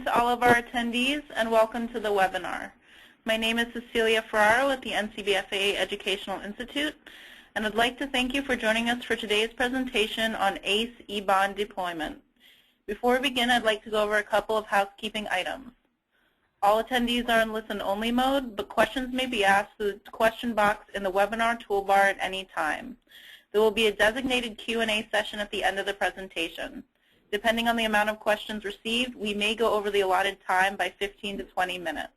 to all of our attendees and welcome to the webinar. My name is Cecilia Ferraro with the NCBFAA Educational Institute, and I'd like to thank you for joining us for today's presentation on ACE eBond deployment. Before we begin, I'd like to go over a couple of housekeeping items. All attendees are in listen-only mode, but questions may be asked through the question box in the webinar toolbar at any time. There will be a designated Q&A session at the end of the presentation. Depending on the amount of questions received, we may go over the allotted time by 15 to 20 minutes.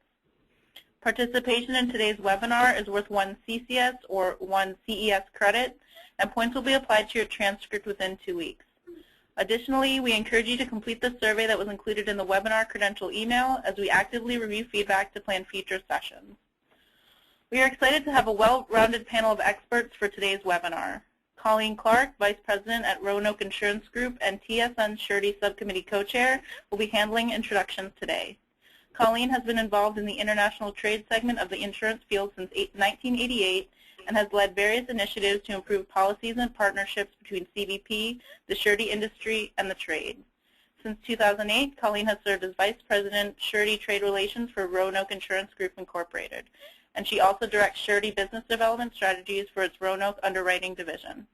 Participation in today's webinar is worth 1 CCS or 1 CES credit, and points will be applied to your transcript within 2 weeks. Additionally, we encourage you to complete the survey that was included in the webinar credential email as we actively review feedback to plan future sessions. We are excited to have a well-rounded panel of experts for today's webinar. Colleen Clark, Vice President at Roanoke Insurance Group and TSN Surety Subcommittee Co-Chair, will be handling introductions today. Colleen has been involved in the international trade segment of the insurance field since 1988 and has led various initiatives to improve policies and partnerships between CBP, the surety industry, and the trade. Since 2008, Colleen has served as Vice President, Surety Trade Relations for Roanoke Insurance Group Incorporated, and she also directs surety business development strategies for its Roanoke Underwriting Division.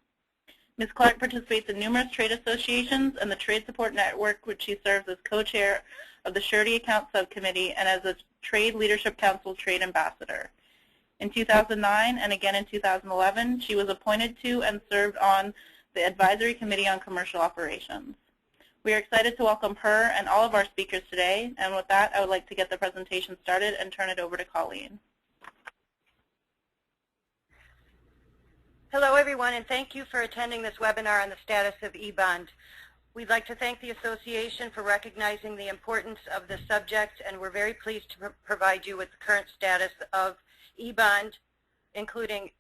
Ms. Clark participates in numerous trade associations and the Trade Support Network, which she serves as co-chair of the Surety Account Subcommittee and as a Trade Leadership Council Trade Ambassador. In 2009 and again in 2011, she was appointed to and served on the Advisory Committee on Commercial Operations. We are excited to welcome her and all of our speakers today, and with that, I would like to get the presentation started and turn it over to Colleen. Hello, everyone, and thank you for attending this webinar on the status of eBond. We'd like to thank the association for recognizing the importance of the subject, and we're very pleased to provide you with the current status of eBond, including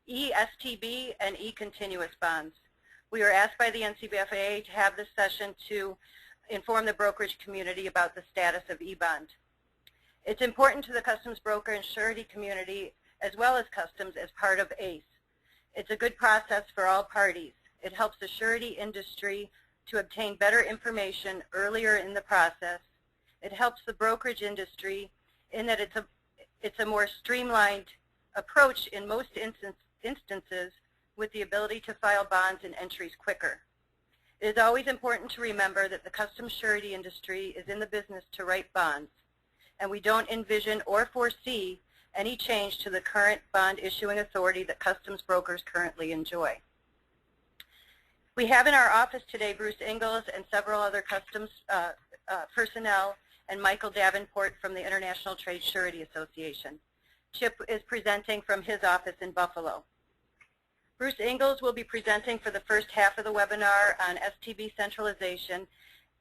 eSTB and e-continuous bonds. We were asked by the NCBFAA to have this session to inform the brokerage community about the status of eBond. It's important to the customs broker and surety community, as well as customs, as part of ACE. It's a good process for all parties. It helps the surety industry to obtain better information earlier in the process. It helps the brokerage industry in that it's a more streamlined approach in most instances, with the ability to file bonds and entries quicker. It is always important to remember that the customs surety industry is in the business to write bonds, and we don't envision or foresee any change to the current bond issuing authority that customs brokers currently enjoy. We have in our office today Bruce Ingalls and several other customs personnel, and Michael Davenport from the International Trade Surety Association. Chip is presenting from his office in Buffalo. Bruce Ingalls will be presenting for the first half of the webinar on STB centralization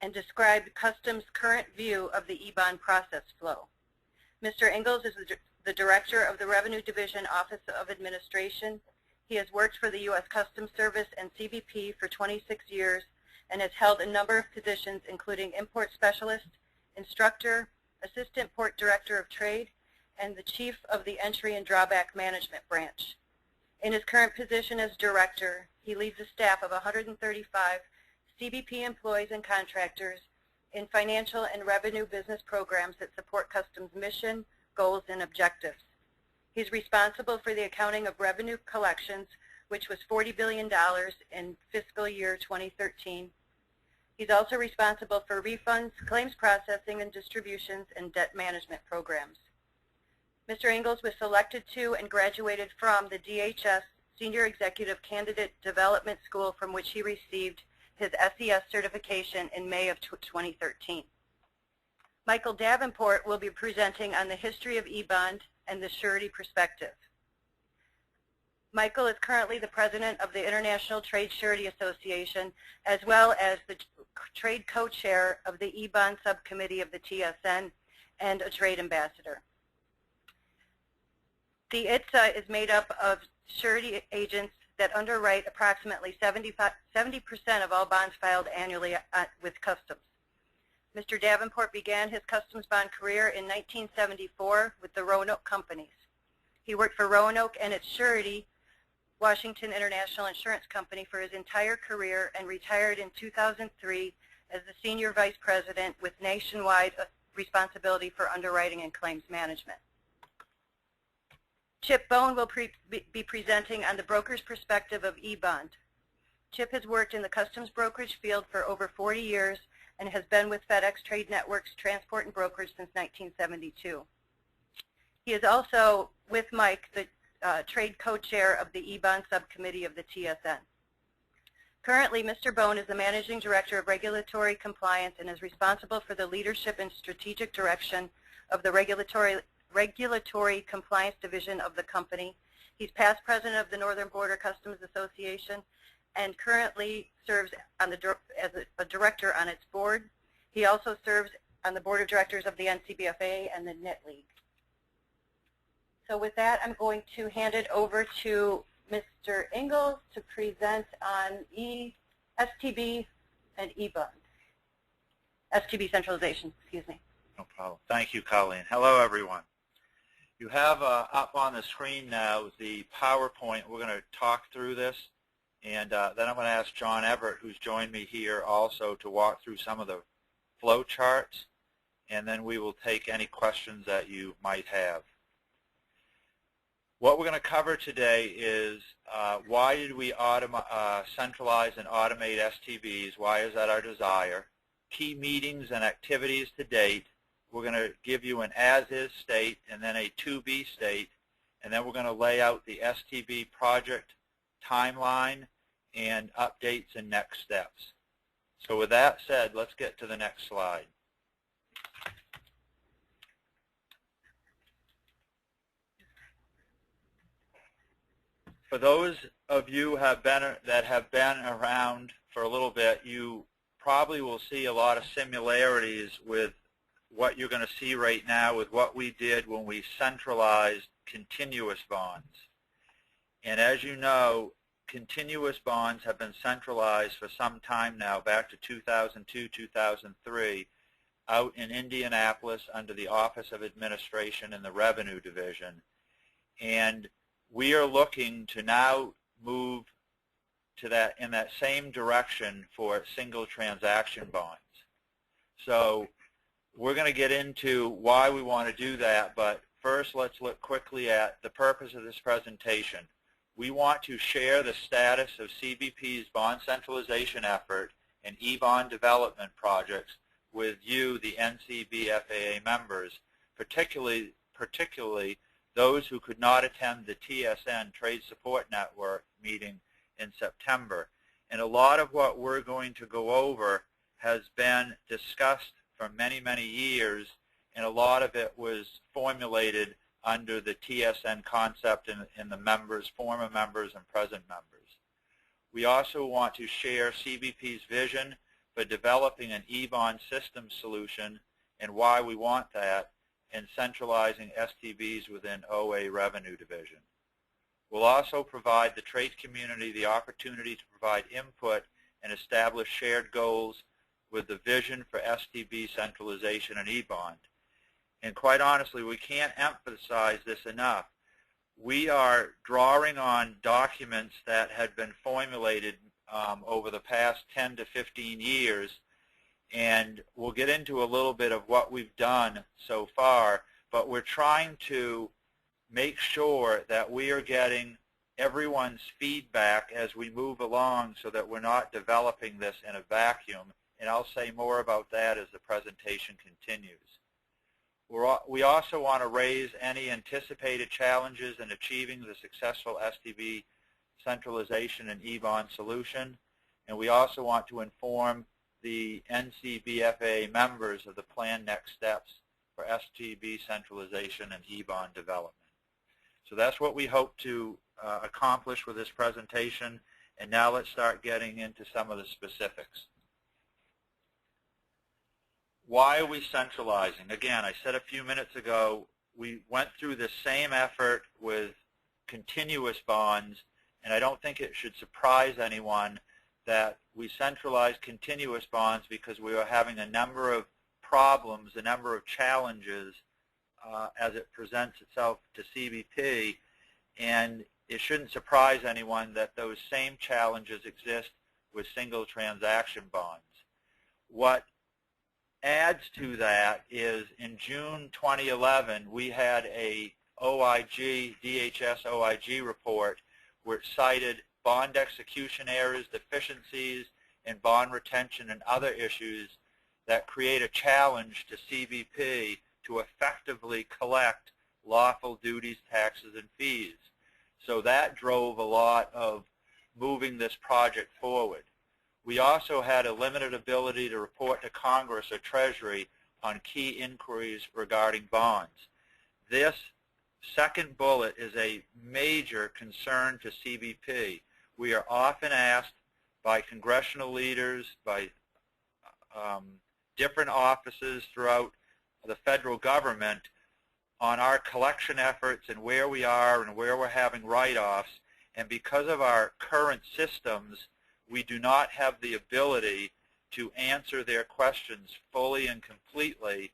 and describe customs' current view of the eBond process flow. Mr. Ingalls is the Director of the Revenue Division Office of Administration. He has worked for the U.S. Customs Service and CBP for 26 years and has held a number of positions, including Import Specialist, Instructor, Assistant Port Director of Trade, and the Chief of the Entry and Drawback Management Branch. In his current position as Director, he leads a staff of 135 CBP employees and contractors in financial and revenue business programs that support Customs' mission, goals, and objectives. He's responsible for the accounting of revenue collections, which was $40 billion in fiscal year 2013. He's also responsible for refunds, claims processing and distributions, and debt management programs. Mr. Ingalls was selected to and graduated from the DHS Senior Executive Candidate Development School, from which he received his SES certification in May of 2013. Michael Davenport will be presenting on the history of eBond and the surety perspective. Michael is currently the president of the International Trade Surety Association, as well as the trade co-chair of the eBond subcommittee of the TSN and a trade ambassador. The ITSA is made up of surety agents that underwrite approximately 70% of all bonds filed annually with Customs. Mr. Davenport began his customs bond career in 1974 with the Roanoke companies. He worked for Roanoke and its surety, Washington International Insurance Company, for his entire career and retired in 2003 as the Senior Vice President with nationwide responsibility for underwriting and claims management. Chip Bone will be presenting on the broker's perspective of eBond. Chip has worked in the customs brokerage field for over 40 years and has been with FedEx Trade Networks Transport and Brokerage since 1972. He is also, with Mike, the trade co-chair of the eBond subcommittee of the TSN. Currently, Mr. Bone is the Managing Director of Regulatory Compliance and is responsible for the leadership and strategic direction of the Regulatory Compliance Division of the company. He's past president of the Northern Border Customs Association and currently serves on as a director on its board. He also serves on the board of directors of the NCBFAA and the Knit League. So with that, I'm going to hand it over to Mr. Ingalls to present on STB and eBond. STB Centralization, excuse me. No problem. Thank you, Colleen. Hello, everyone. You have up on the screen now the PowerPoint. We're going to talk through this, and then I'm going to ask John Everett, who's joined me here also, to walk through some of the flow charts, and then we will take any questions that you might have. What we're going to cover today is why did we centralize and automate STBs? Why is that our desire? Key meetings and activities to date. We're going to give you an as-is state and then a to-be state, and then we're going to lay out the STB Project Timeline and updates and next steps. So with that said, let's get to the next slide. For those of you that have been around for a little bit, you probably will see a lot of similarities with what you're going to see right now with what we did when we centralized continuous bonds. And as you know, continuous bonds have been centralized for some time now, back to 2002, 2003, out in Indianapolis under the Office of Administration in the Revenue Division. And we are looking to now move to that in that same direction for single transaction bonds. So we're going to get into why we want to do that, but first let's look quickly at the purpose of this presentation. We want to share the status of CBP's bond centralization effort and eBond development projects with you, the NCBFAA members, particularly those who could not attend the TSN Trade Support Network meeting in September. And a lot of what we're going to go over has been discussed for many, many years, and a lot of it was formulated under the TSN concept in the members, former members, and present members. We also want to share CBP's vision for developing an eBond system solution and why we want that, and centralizing STBs within OA Revenue Division. We'll also provide the trade community the opportunity to provide input and establish shared goals with the vision for STB centralization and eBond. And quite honestly, we can't emphasize this enough. We are drawing on documents that had been formulated over the past 10 to 15 years, and we'll get into a little bit of what we've done so far, but we're trying to make sure that we are getting everyone's feedback as we move along so that we're not developing this in a vacuum, and I'll say more about that as the presentation continues. We also want to raise any anticipated challenges in achieving the successful STB centralization and eBond solution, and we also want to inform the NCBFAA members of the planned next steps for STB centralization and eBond development. So that's what we hope to accomplish with this presentation, and now let's start getting into some of the specifics. Why are we centralizing? Again, I said a few minutes ago, we went through the same effort with continuous bonds, and I don't think it should surprise anyone that we centralized continuous bonds because we were having a number of problems, a number of challenges as it presents itself to CBP, and it shouldn't surprise anyone that those same challenges exist with single transaction bonds. what adds to that is in June 2011, we had a DHS OIG report which cited bond execution errors, deficiencies, and bond retention and other issues that create a challenge to CBP to effectively collect lawful duties, taxes, and fees. So that drove a lot of moving this project forward. We also had a limited ability to report to Congress or Treasury on key inquiries regarding bonds. This second bullet is a major concern to CBP. We are often asked by congressional leaders, by different offices throughout the federal government on our collection efforts and where we are and where we're having write-offs. And because of our current systems, we do not have the ability to answer their questions fully and completely.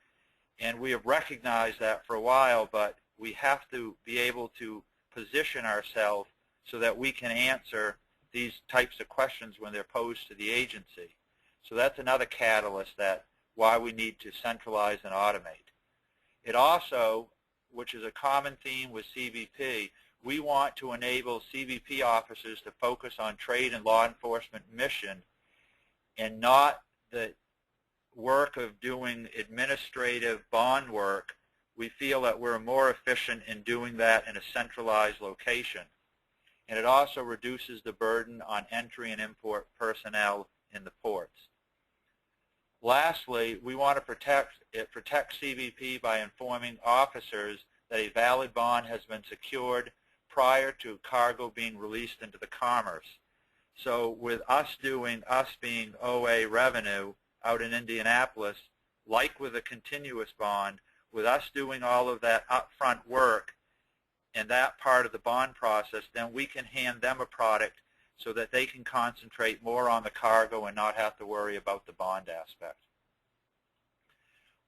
And we have recognized that for a while, but we have to be able to position ourselves so that we can answer these types of questions when they're posed to the agency. So that's another catalyst that why we need to centralize and automate. It also, which is a common theme with CBP, we want to enable CBP officers to focus on trade and law enforcement mission and not the work of doing administrative bond work. We feel that we're more efficient in doing that in a centralized location. And it also reduces the burden on entry and import personnel in the ports. Lastly, we want to protect CBP by informing officers that a valid bond has been secured prior to cargo being released into the commerce. So with us being OA revenue out in Indianapolis, like with a continuous bond, with us doing all of that upfront work and that part of the bond process, then we can hand them a product so that they can concentrate more on the cargo and not have to worry about the bond aspect.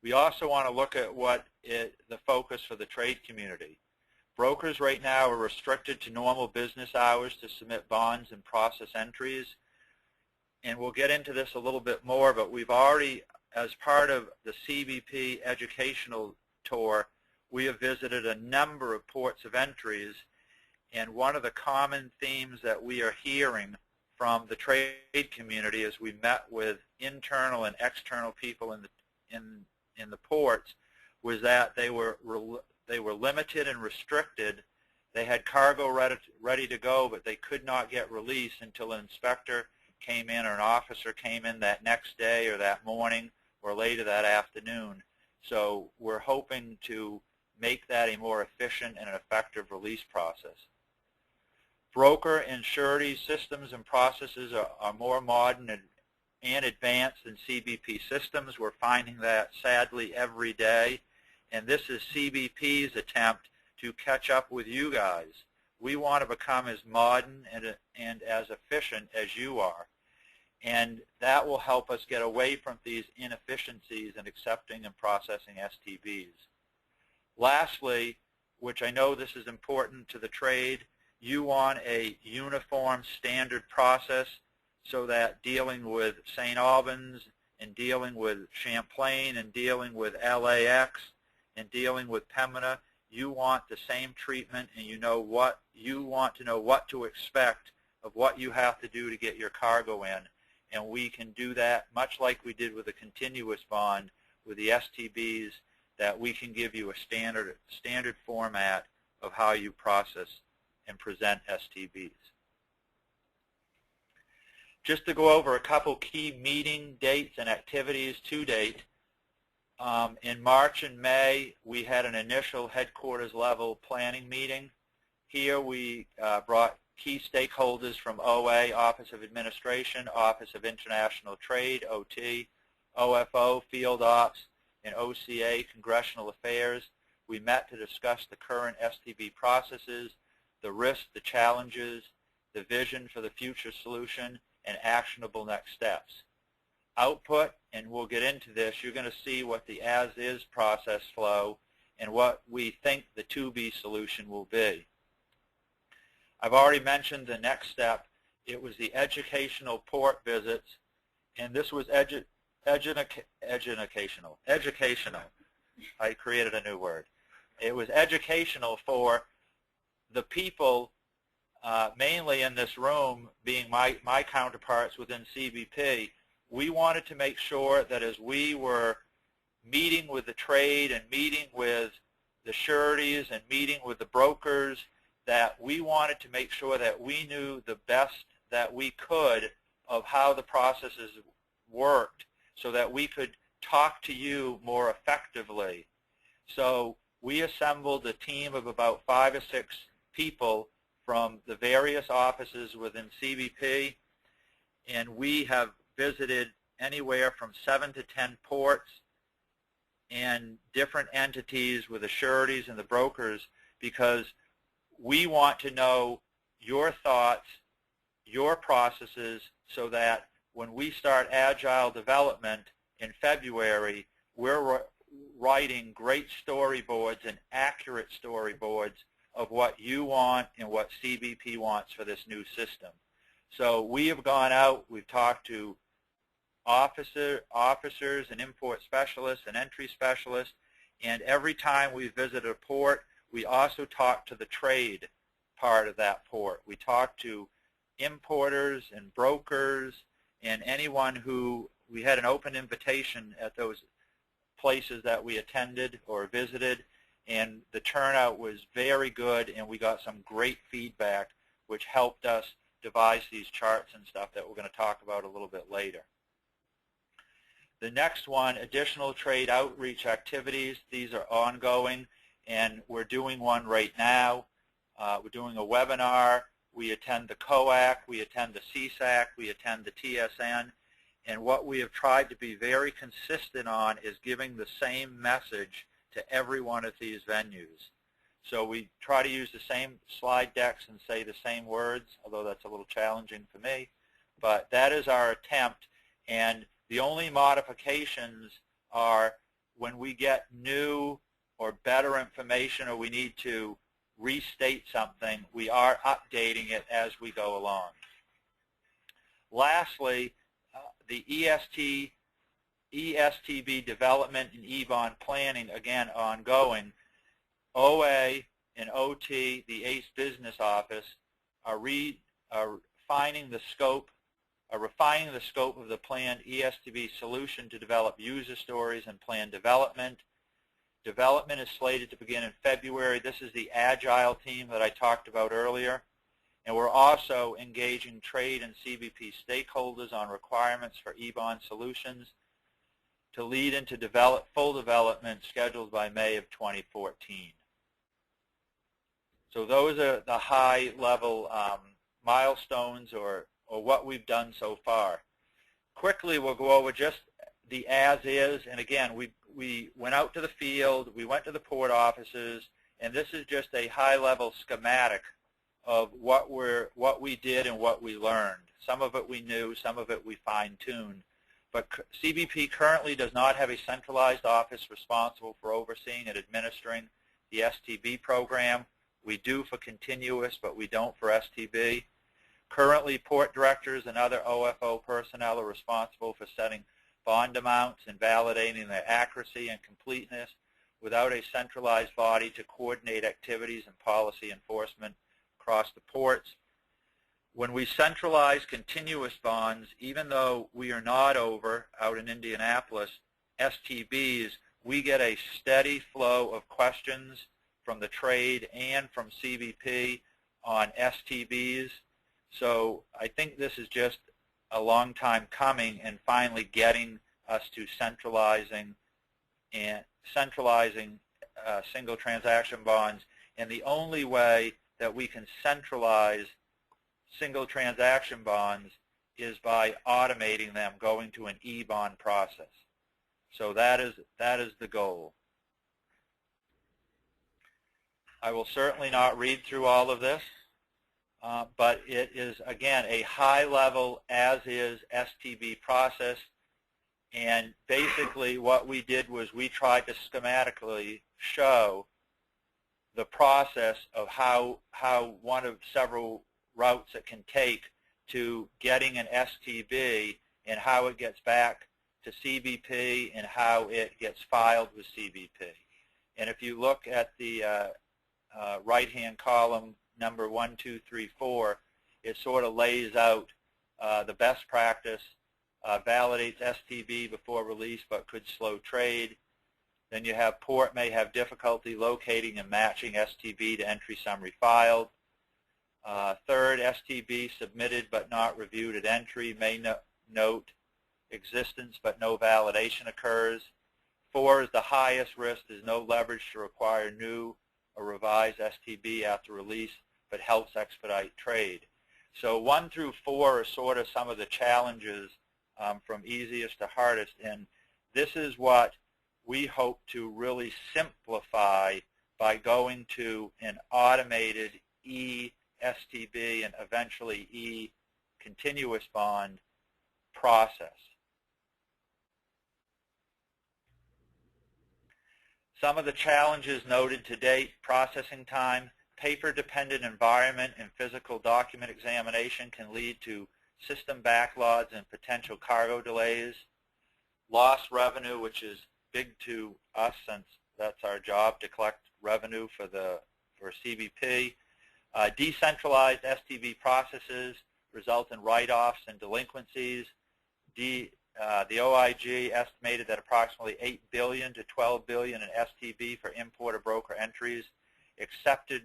We also want to look at the focus for the trade community. Brokers right now are restricted to normal business hours to submit bonds and process entries. And we'll get into this a little bit more, but we've already, as part of the CBP educational tour, we have visited a number of ports of entries. And one of the common themes that we are hearing from the trade community as we met with internal and external people in the ports was that they were limited and restricted. They had cargo ready to go, but they could not get released until an inspector came in or an officer came in that next day or that morning or later that afternoon. So we're hoping to make that a more efficient and an effective release process. Broker and surety systems and processes are more modern and advanced than CBP systems. We're finding that sadly every day. And this is CBP's attempt to catch up with you guys. We want to become as modern and as efficient as you are. And that will help us get away from these inefficiencies in accepting and processing STBs. Lastly, which I know this is important to the trade, you want a uniform standard process so that dealing with St. Albans and dealing with Champlain and dealing with LAX and dealing with Pembina, you want the same treatment, and you want to know what to expect of what you have to do to get your cargo in. And we can do that much like we did with a continuous bond with the STBs, that we can give you a standard format of how you process and present STBs. Just to go over a couple key meeting dates and activities to date. In March and May, we had an initial headquarters level planning meeting. Here we brought key stakeholders from OA, Office of Administration, Office of International Trade, OT, OFO, Field Ops, and OCA, Congressional Affairs. We met to discuss the current STB processes, the risks, the challenges, the vision for the future solution, and actionable next steps. Output, and we'll get into this, you're going to see what the as-is process flow and what we think the to-be solution will be. I've already mentioned the next step. It was the educational port visits, and this was educational. I created a new word. It was educational for the people, mainly in this room, being my counterparts within CBP. We wanted to make sure that as we were meeting with the trade and meeting with the sureties and meeting with the brokers, that we wanted to make sure that we knew the best that we could of how the processes worked so that we could talk to you more effectively. So we assembled a team of about 5 or 6 people from the various offices within CBP, and we have visited anywhere from 7 to 10 ports and different entities with the sureties and the brokers, because we want to know your thoughts, your processes, so that when we start agile development in February, we're writing great storyboards and accurate storyboards of what you want and what CBP wants for this new system. So we have gone out, we've talked to officers and import specialists and entry specialists, and every time we visit a port, we also talk to the trade part of that port. We talk to importers and brokers and anyone who, we had an open invitation at those places that we attended or visited, and the turnout was very good, and we got some great feedback which helped us devise these charts and stuff that we're going to talk about a little bit later. The next one, additional trade outreach activities. These are ongoing, and we're doing one right now. We're doing a webinar. We attend the COAC, we attend the CSAC, we attend the TSN, and what we have tried to be very consistent on is giving the same message to every one of these venues. So we try to use the same slide decks and say the same words, although that's a little challenging for me, but that is our attempt, and the only modifications are when we get new or better information or we need to restate something, we are updating it as we go along. Lastly, the eSTB development and eBond planning, again, ongoing. OA and OT, the ACE Business Office, are refining the scope of the planned eSTB solution to develop user stories and plan development. Development is slated to begin in February. This is the Agile team that I talked about earlier. And we're also engaging trade and CBP stakeholders on requirements for eBond solutions to lead into full development scheduled by May of 2014. So those are the high-level milestones or what we've done so far. Quickly, we'll go over just the as-is, and again, we went out to the field, we went to the port offices, and this is just a high-level schematic of what we did and what we learned. Some of it we knew, some of it we fine-tuned. But CBP currently does not have a centralized office responsible for overseeing and administering the STB program. We do for continuous, but we don't for STB. Currently, port directors and other OFO personnel are responsible for setting bond amounts and validating their accuracy and completeness without a centralized body to coordinate activities and policy enforcement across the ports. When we centralize continuous bonds, even though we are not out in Indianapolis, STBs, we get a steady flow of questions from the trade and from CBP on STBs. So I think this is just a long time coming and finally getting us to centralizing single transaction bonds. And the only way that we can centralize single transaction bonds is by automating them, going to an eBond process. So that is the goal. I will certainly not read through all of this, but it is, again, a high-level, as-is STB process. And basically what we did was we tried to schematically show the process of how one of several routes it can take to getting an STB and how it gets back to CBP and how it gets filed with CBP. And if you look at the right-hand column, number 1, 2, 3, 4, it sort of lays out the best practice, validates STB before release but could slow trade. Then you have port may have difficulty locating and matching STB to entry summary filed. Third, STB submitted but not reviewed at entry may note existence but no validation occurs. 4 is the highest risk. There's no leverage to require new or revised STB after release but helps expedite trade. So 1 through 4 are sort of some of the challenges from easiest to hardest, and this is what we hope to really simplify by going to an automated eSTB and eventually e-continuous bond process. Some of the challenges noted to date: processing time, paper-dependent environment, and physical document examination can lead to system backlogs and potential cargo delays. Lost revenue, which is big to us since that's our job to collect revenue for CBP. Decentralized STB processes result in write-offs and delinquencies. The OIG estimated that approximately $8 billion to $12 billion in STB for importer broker entries accepted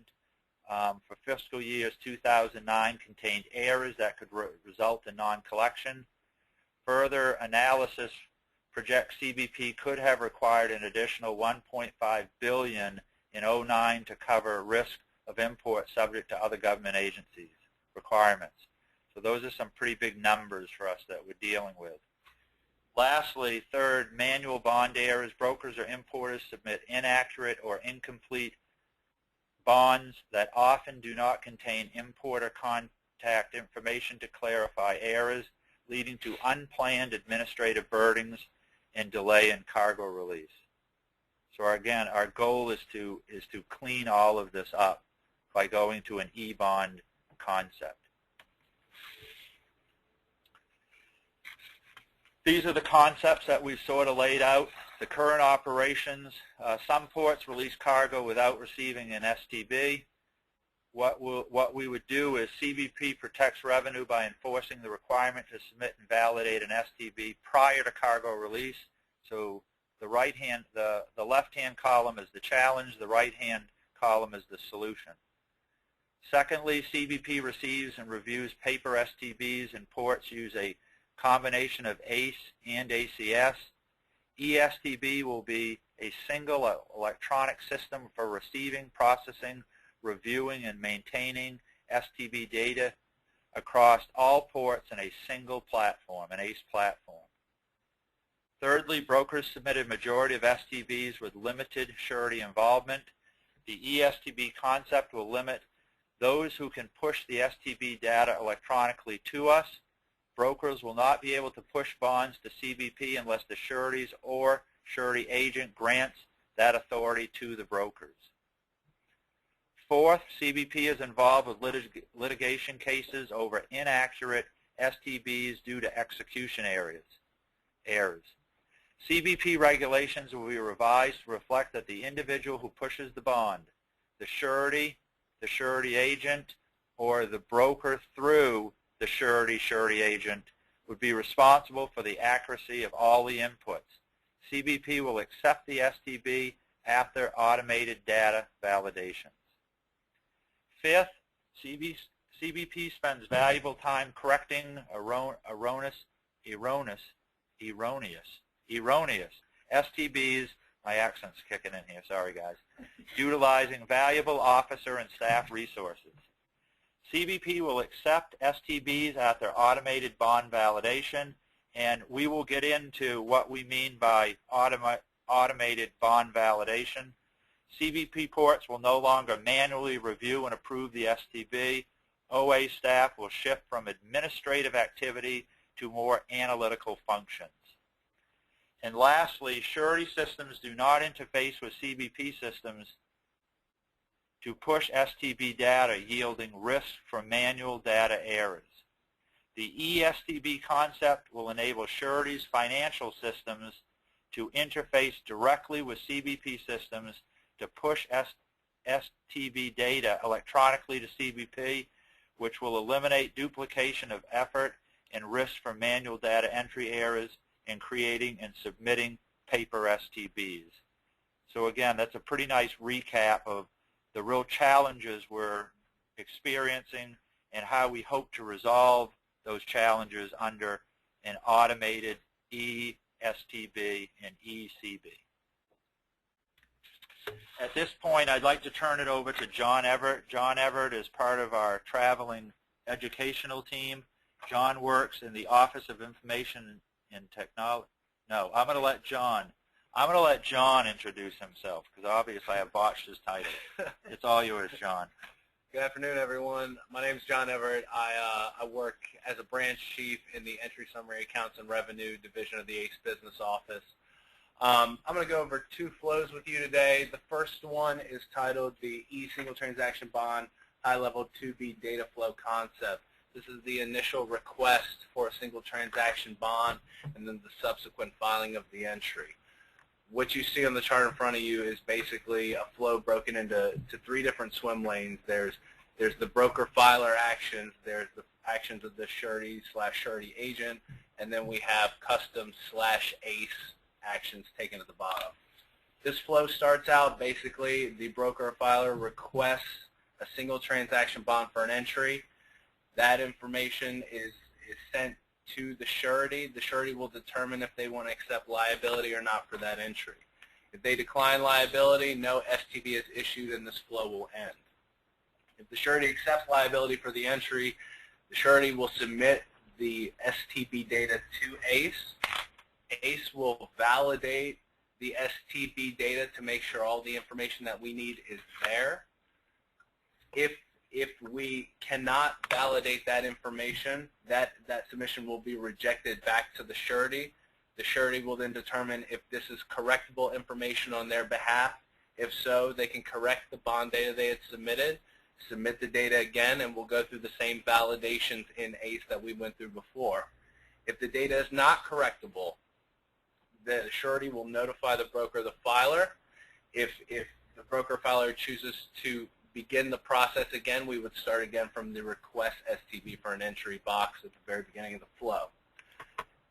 for fiscal years 2009 contained errors that could result in non-collection. Further analysis projects CBP could have required an additional $1.5 billion in 2009 to cover risk of import subject to other government agencies' requirements. So those are some pretty big numbers for us that we're dealing with. Lastly, third, manual bond errors. Brokers or importers submit inaccurate or incomplete bonds that often do not contain importer contact information to clarify errors, leading to unplanned administrative burdens and delay in cargo release. So again, our goal is to clean all of this up by going to an eBond concept. These are the concepts that we've sort of laid out. The current operations, some ports release cargo without receiving an STB. What we would do is CBP protects revenue by enforcing the requirement to submit and validate an STB prior to cargo release. So the left-hand column is the challenge, the right-hand column is the solution. Secondly, CBP receives and reviews paper STBs, and ports use a combination of ACE and ACS. eSTB will be a single electronic system for receiving, processing, reviewing, and maintaining STB data across all ports in a single platform, an ACE platform. Thirdly, brokers submitted a majority of STBs with limited surety involvement. The eSTB concept will limit those who can push the STB data electronically to us. Brokers will not be able to push bonds to CBP unless the sureties or surety agent grants that authority to the brokers. Fourth, CBP is involved with litigation cases over inaccurate STBs due to execution errors. CBP regulations will be revised to reflect that the individual who pushes the bond, the surety agent, or the broker through the surety agent, would be responsible for the accuracy of all the inputs. CBP will accept the STB after automated data validations. Fifth, CBP spends valuable time correcting erroneous STBs, my accent's kicking in here, sorry guys, utilizing valuable officer and staff resources. CBP will accept STBs at their automated bond validation, and we will get into what we mean by automated bond validation. CBP ports will no longer manually review and approve the STB. OA staff will shift from administrative activity to more analytical functions. And lastly, surety systems do not interface with CBP systems to push STB data, yielding risk from manual data errors. The eSTB concept will enable sureties financial systems to interface directly with CBP systems to push STB data electronically to CBP, which will eliminate duplication of effort and risk for manual data entry errors in creating and submitting paper STBs. So again, that's a pretty nice recap of the real challenges we're experiencing and how we hope to resolve those challenges under an automated eSTB and eCB. At this point, I'd like to turn it over to John Everett. John Everett is part of our traveling educational team. John works in the Office of Information and Technology. No, I'm going to let John introduce himself because obviously I have botched his title. It's all yours, John. Good afternoon, everyone. My name is John Everett. I work as a branch chief in the Entry Summary Accounts and Revenue Division of the ACE Business Office. I'm going to go over two flows with you today. The first one is titled the Single Transaction Bond High-Level 2B Data Flow Concept. This is the initial request for a single transaction bond and then the subsequent filing of the entry. What you see on the chart in front of you is basically a flow broken into three different swim lanes. There's the broker filer actions, there's the actions of the surety/surety agent, and then we have custom/ACE actions taken at the bottom. This flow starts out basically the broker or filer requests a single transaction bond for an entry. That information is sent to the surety. The surety will determine if they want to accept liability or not for that entry. If they decline liability, no STB is issued and this flow will end. If the surety accepts liability for the entry, the surety will submit the STB data to ACE. ACE will validate the STB data to make sure all the information that we need is there. If we cannot validate that information, that submission will be rejected back to the surety. The surety will then determine if this is correctable information on their behalf. If so, they can correct the bond data they had submitted, submit the data again, and we'll go through the same validations in ACE that we went through before. If the data is not correctable, the surety will notify the broker or the filer. If the broker or filer chooses to begin the process again, we would start again from the request STB for an entry box at the very beginning of the flow.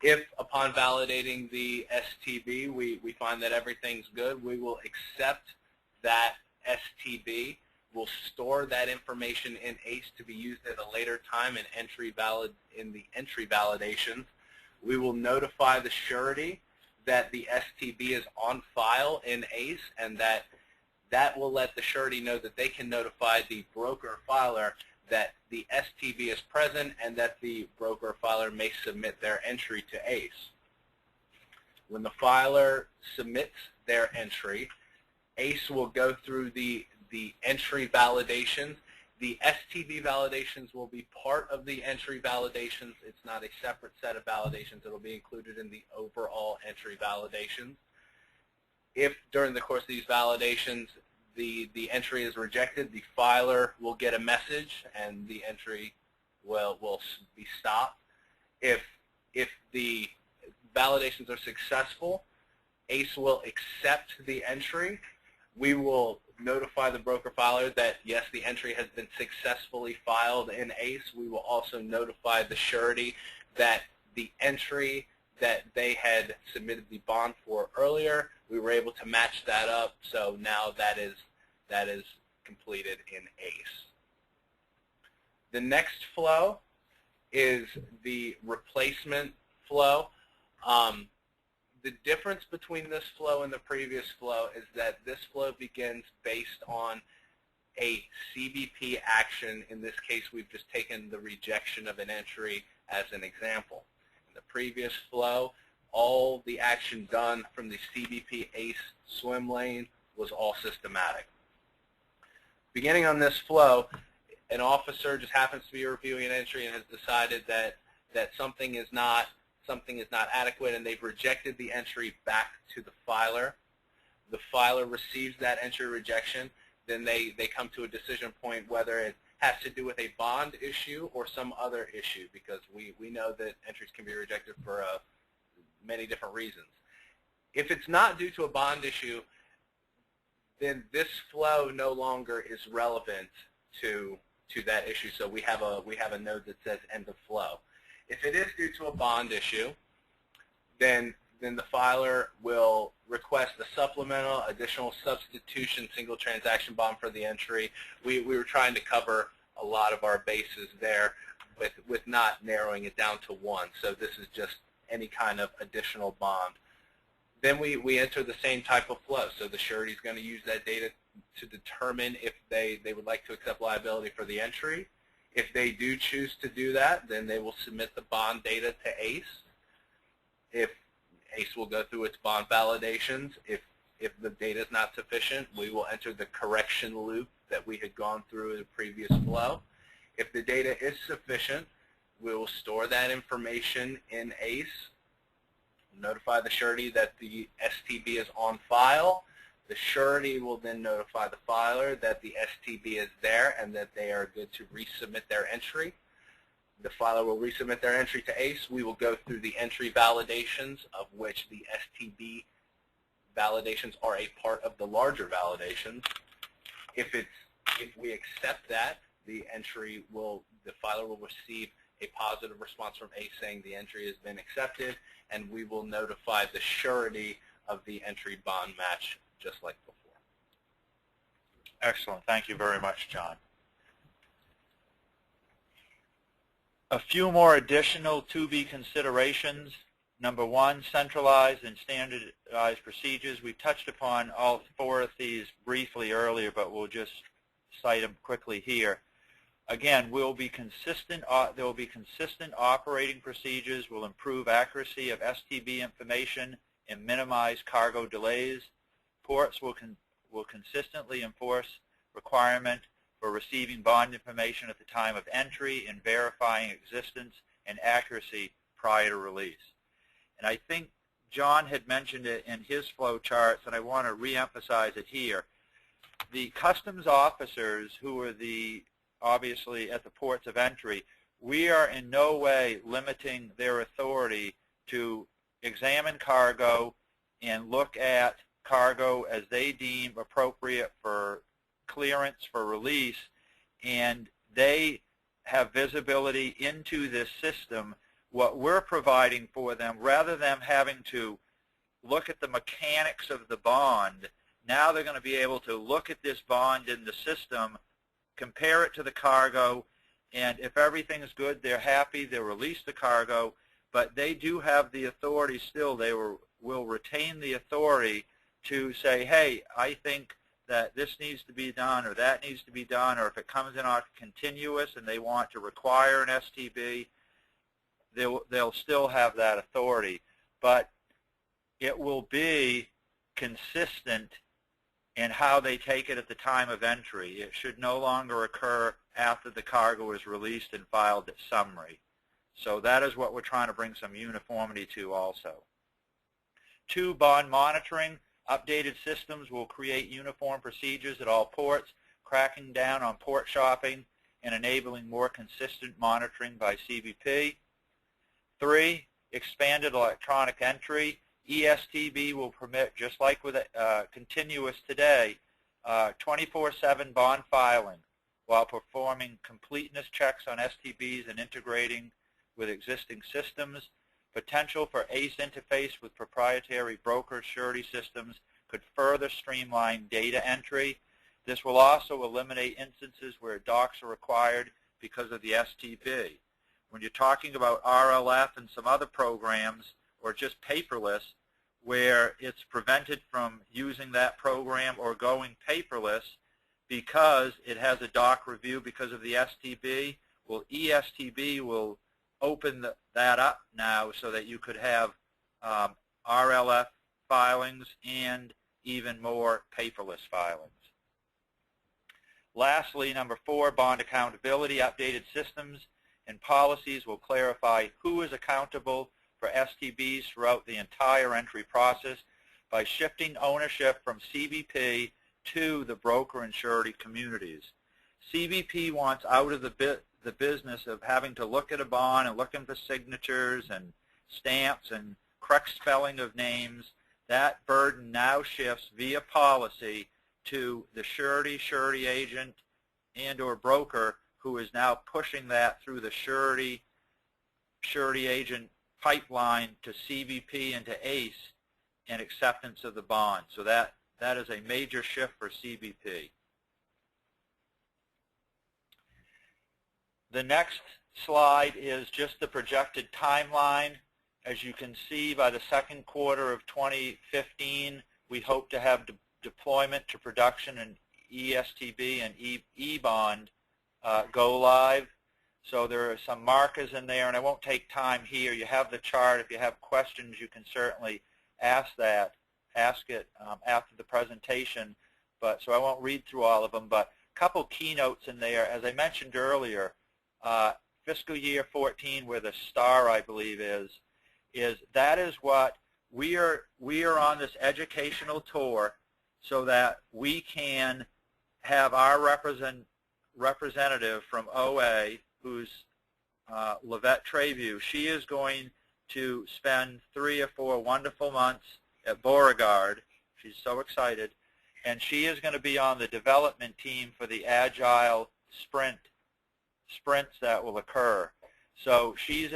If upon validating the STB we find that everything's good, we will accept that STB. We'll store that information in ACE to be used at a later time in the entry validations. We will notify the surety that the STB is on file in ACE, and that will let the surety know that they can notify the broker or filer that the STB is present and that the broker or filer may submit their entry to ACE. When the filer submits their entry, ACE will go through the entry validations. The STB validations will be part of the entry validations. It's not a separate set of validations. It will be included in the overall entry validations. If during the course of these validations the entry is rejected, the filer will get a message and the entry will be stopped. If the validations are successful, ACE will accept the entry. We will notify the broker filer that yes, the entry has been successfully filed in ACE. We will also notify the surety that the entry that they had submitted the bond for earlier, we were able to match that up, so now that is completed in ACE. The next flow is the replacement flow. The difference between this flow and the previous flow is that this flow begins based on a CBP action. In this case, we've just taken the rejection of an entry as an example. In the previous flow, all the action done from the CBP ACE swim lane was all systematic. Beginning on this flow, an officer just happens to be reviewing an entry and has decided that something is not adequate, and they've rejected the entry back to the filer. The filer receives that entry rejection. Then they come to a decision point whether has to do with a bond issue or some other issue, because we know that entries can be rejected for many different reasons. If it's not due to a bond issue, then this flow no longer is relevant to that issue. So we have a node that says end of flow. If it is due to a bond issue, then the filer will request a supplemental additional substitution single transaction bond for the entry. We were trying to cover a lot of our bases there with not narrowing it down to one. So this is just any kind of additional bond. Then we enter the same type of flow. So the surety is going to use that data to determine if they would like to accept liability for the entry. If they do choose to do that, then they will submit the bond data to ACE. If ACE will go through its bond validations. If the data is not sufficient, we will enter the correction loop that we had gone through in the previous flow. If the data is sufficient, we will store that information in ACE, notify the surety that the STB is on file. The surety will then notify the filer that the STB is there and that they are good to resubmit their entry. The filer will resubmit their entry to ACE. We will go through the entry validations, of which the STB validations are a part of the larger validations. If we accept that, the filer will receive a positive response from ACE saying the entry has been accepted, and we will notify the surety of the entry bond match just like before. Excellent. Thank you very much, John. A few more additional to-be considerations. Number one, centralized and standardized procedures. We touched upon all four of these briefly earlier, but we'll just cite them quickly here. Again, there will be consistent operating procedures, will improve accuracy of STB information and minimize cargo delays. Ports will consistently enforce requirement for receiving bond information at the time of entry and verifying existence and accuracy prior to release. And I think John had mentioned it in his flow charts, and I want to reemphasize it here. The customs officers who are obviously at the ports of entry, we are in no way limiting their authority to examine cargo and look at cargo as they deem appropriate for clearance for release, and they have visibility into this system. What we're providing for them, rather than having to look at the mechanics of the bond, now they're going to be able to look at this bond in the system, compare it to the cargo, and if everything's good, they're happy, they'll release the cargo, but they do have the authority still. They will retain the authority to say, hey, I think that this needs to be done or that needs to be done, or if it comes in on continuous and they want to require an STB, they'll still have that authority. But it will be consistent in how they take it at the time of entry. It should no longer occur after the cargo is released and filed at summary. So that is what we're trying to bring some uniformity to also. 2, bond monitoring. Updated systems will create uniform procedures at all ports, cracking down on port shopping and enabling more consistent monitoring by CBP. 3, expanded electronic entry. eSTB will permit, just like with continuous today, 24/7 bond filing while performing completeness checks on STBs and integrating with existing systems. Potential for ACE interface with proprietary broker surety systems could further streamline data entry. This will also eliminate instances where docs are required because of the STB. When you're talking about RLF and some other programs, or just paperless, where it's prevented from using that program or going paperless because it has a doc review because of the STB, well, eSTB will open that up now so that you could have RLF filings and even more paperless filings. Lastly, number 4, bond accountability. Updated systems and policies will clarify who is accountable for STBs throughout the entire entry process by shifting ownership from CBP to the broker and surety communities. CBP wants out of the business of having to look at a bond and looking for signatures and stamps and correct spelling of names. That burden now shifts via policy to the surety, surety agent, and or broker, who is now pushing that through the surety agent pipeline to CBP and to ACE and acceptance of the bond. So that is a major shift for CBP. The next slide is just the projected timeline. As you can see, by the second quarter of 2015, we hope to have deployment to production in eSTB and eBond go live. So there are some markers in there, and I won't take time here. You have the chart. If you have questions, you can certainly ask it after the presentation. But so I won't read through all of them, but a couple keynotes in there. As I mentioned earlier, fiscal year 14, where the star, I believe, is that is what we are on this educational tour so that we can have our representative from OA, who's Lavette Trevue. She is going to spend 3 or 4 wonderful months at Beauregard. She's so excited. And she is going to be on the development team for the agile sprints that will occur. So she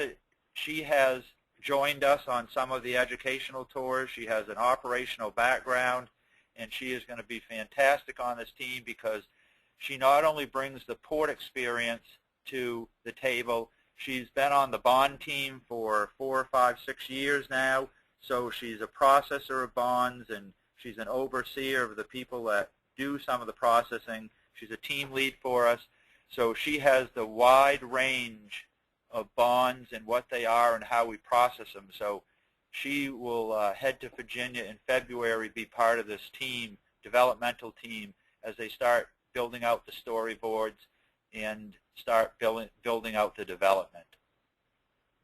has joined us on some of the educational tours. She has an operational background, and she is going to be fantastic on this team because she not only brings the port experience to the table, she's been on the bond team for 4 or 5, 6 years now, so she's a processor of bonds, and she's an overseer of the people that do some of the processing. She's a team lead for us, so she has the wide range of bonds and what they are and how we process them. So she will head to Virginia in February, be part of this team, developmental team, as they start building out the storyboards and start building out the development.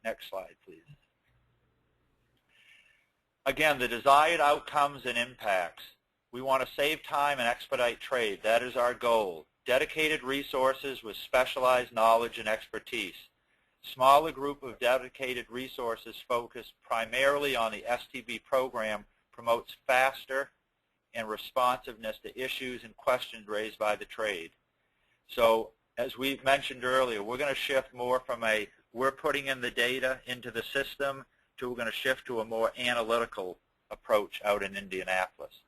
Next slide, please. Again, the desired outcomes and impacts. We want to save time and expedite trade. That is our goal. Dedicated resources with specialized knowledge and expertise. Smaller group of dedicated resources focused primarily on the STB program promotes faster and responsiveness to issues and questions raised by the trade. So as we mentioned earlier, we're going to shift more from we're putting in the data into the system to we're going to shift to a more analytical approach out in Indianapolis.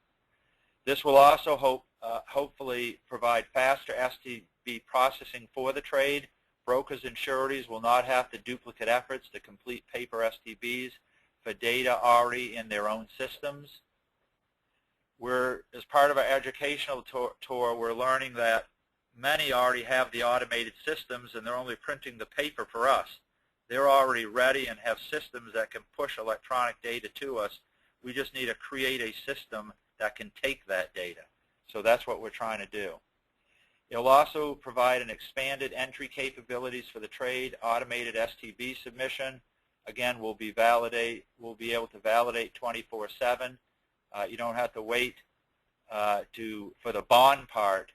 This will also hopefully provide faster STB processing for the trade. Brokers and sureties will not have to duplicate efforts to complete paper STBs for data already in their own systems. As part of our educational tour, we're learning that many already have the automated systems and they're only printing the paper for us. They're already ready and have systems that can push electronic data to us. We just need to create a system that can take that data. So that's what we're trying to do. It'll also provide an expanded entry capabilities for the trade, automated STB submission. Again, we'll be able to validate 24/7. You don't have to wait for the bond part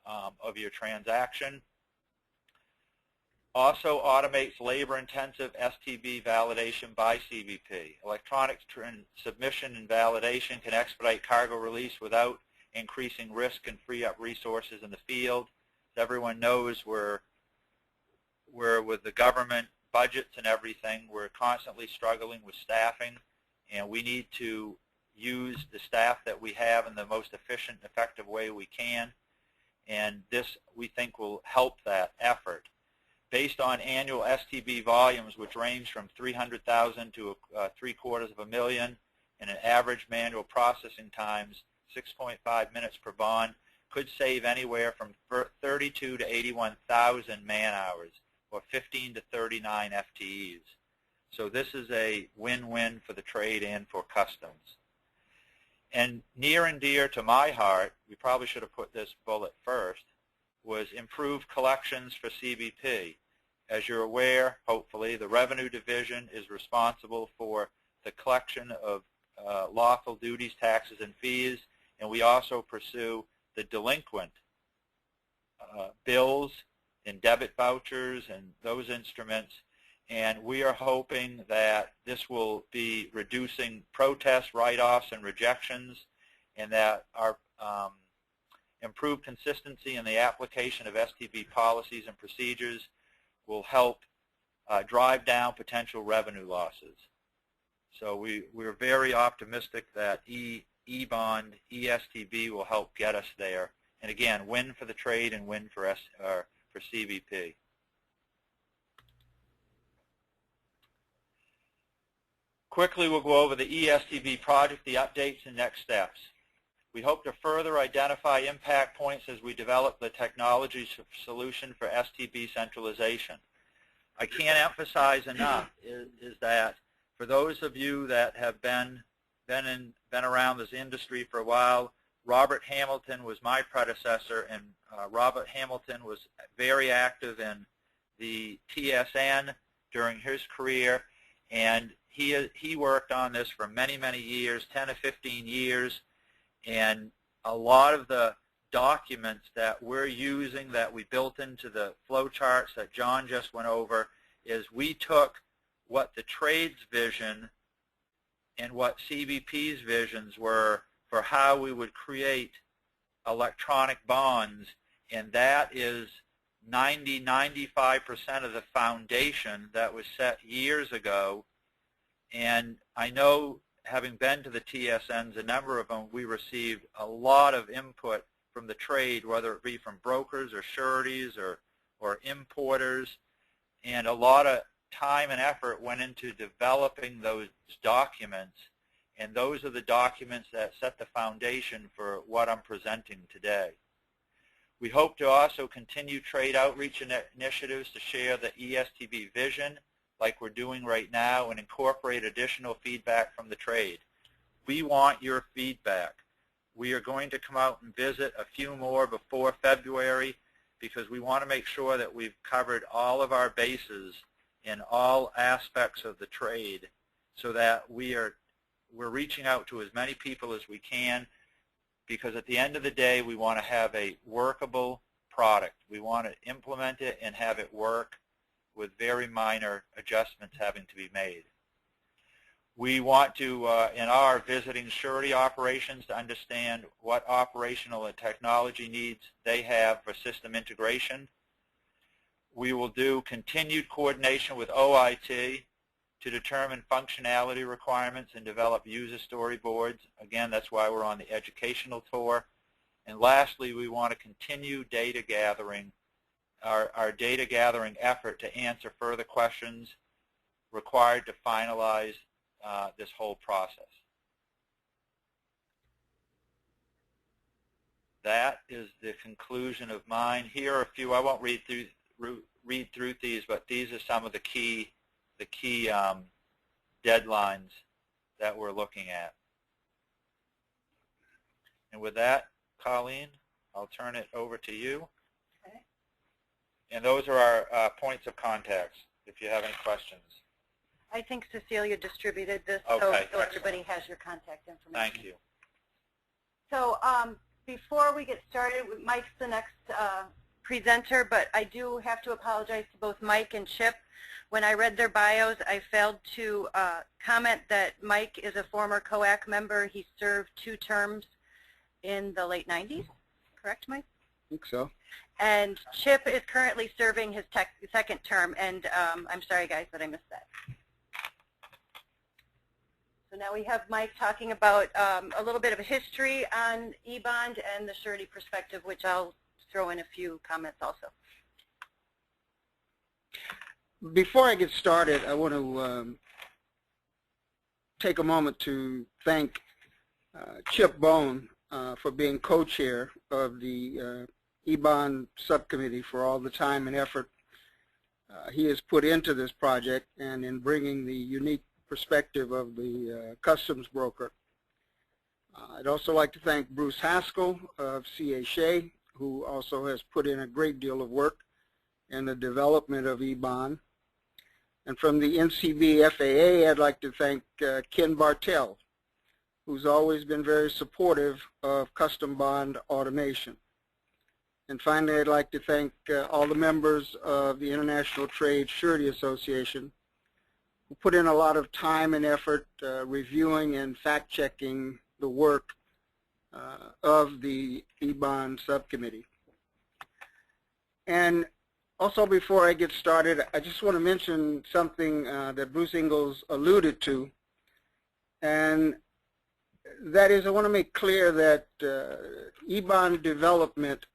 of your transaction. Also automates labor-intensive STB validation by CBP. Electronic submission and validation can expedite cargo release without increasing risk and free up resources in the field. As everyone knows, we're with the government budgets and everything, we're constantly struggling with staffing, and we need to use the staff that we have in the most efficient and effective way we can, and this we think will help that effort. Based on annual STB volumes, which range from 300,000 to 750,000, and an average manual processing times 6.5 minutes per bond, could save anywhere from 32 to 81,000 man-hours, or 15 to 39 FTEs. So this is a win-win for the trade and for customs. And near and dear to my heart, we probably should have put this bullet first, was improved collections for CBP. As you're aware, hopefully, the Revenue Division is responsible for the collection of lawful duties, taxes, and fees, and we also pursue the delinquent bills and debit vouchers and those instruments. And we are hoping that this will be reducing protests, write-offs, and rejections, and that our improved consistency in the application of STB policies and procedures will help drive down potential revenue losses. So we're very optimistic that eBond, eSTB will help get us there. And again, win for the trade and win for CBP. Quickly, we'll go over the eSTB project, the updates, and next steps. We hope to further identify impact points as we develop the technology solution for STB centralization. I can't emphasize enough is that for those of you that have been around this industry for a while, Robert Hamilton was my predecessor, and Robert Hamilton was very active in the TSN during his career, and he worked on this for many, many years, 10 to 15 years, and a lot of the documents that we're using that we built into the flow charts that John just went over is we took what the trade's vision and what CBP's visions were for how we would create electronic bonds, and that is 90–95% of the foundation that was set years ago. And I know, having been to the TSNs, a number of them, we received a lot of input from the trade, whether it be from brokers or sureties or importers, and a lot of time and effort went into developing those documents, and those are the documents that set the foundation for what I'm presenting today. We hope to also continue trade outreach initiatives to share the eSTB vision like we're doing right now and incorporate additional feedback from the trade. We want your feedback. We are going to come out and visit a few more before February because we want to make sure that we've covered all of our bases in all aspects of the trade so that we're reaching out to as many people as we can, because at the end of the day we want to have a workable product. We want to implement it and have it work with very minor adjustments having to be made. We want to, in our visiting surety operations, to understand what operational and technology needs they have for system integration. We will do continued coordination with OIT to determine functionality requirements and develop user storyboards. Again, that's why we're on the educational tour. And lastly, we want to continue data gathering, our data gathering effort to answer further questions required to finalize this whole process. That is the conclusion of mine. Here are a few. I won't read through these, but these are some of the key deadlines that we're looking at. And with that, Colleen, I'll turn it over to you. Okay. And those are our points of contacts if you have any questions. I think Cecilia distributed this, okay, so everybody has your contact information. Thank you. So before we get started, Mike's the next presenter, but I do have to apologize to both Mike and Chip. When I read their bios, I failed to comment that Mike is a former COAC member. He served 2 terms in the late 90s. Correct, Mike? I think so. And Chip is currently serving his second term, and I'm sorry, guys, but I missed that. So now we have Mike talking about a little bit of a history on eBond and the surety perspective, which I'll throw in a few comments also. Before I get started, I want to take a moment to thank Chip Bone for being co-chair of the eBond subcommittee for all the time and effort he has put into this project and in bringing the unique perspective of the customs broker. I'd also like to thank Bruce Haskell of C.A. Shea, who also has put in a great deal of work in the development of eBond. And from the NCBFAA, I'd like to thank Ken Bartell, who's always been very supportive of custom bond automation. And finally, I'd like to thank all the members of the International Trade Surety Association who put in a lot of time and effort reviewing and fact-checking the work of the eBond subcommittee. And also, before I get started, I just want to mention something that Bruce Ingalls alluded to, and that is I want to make clear that eBond development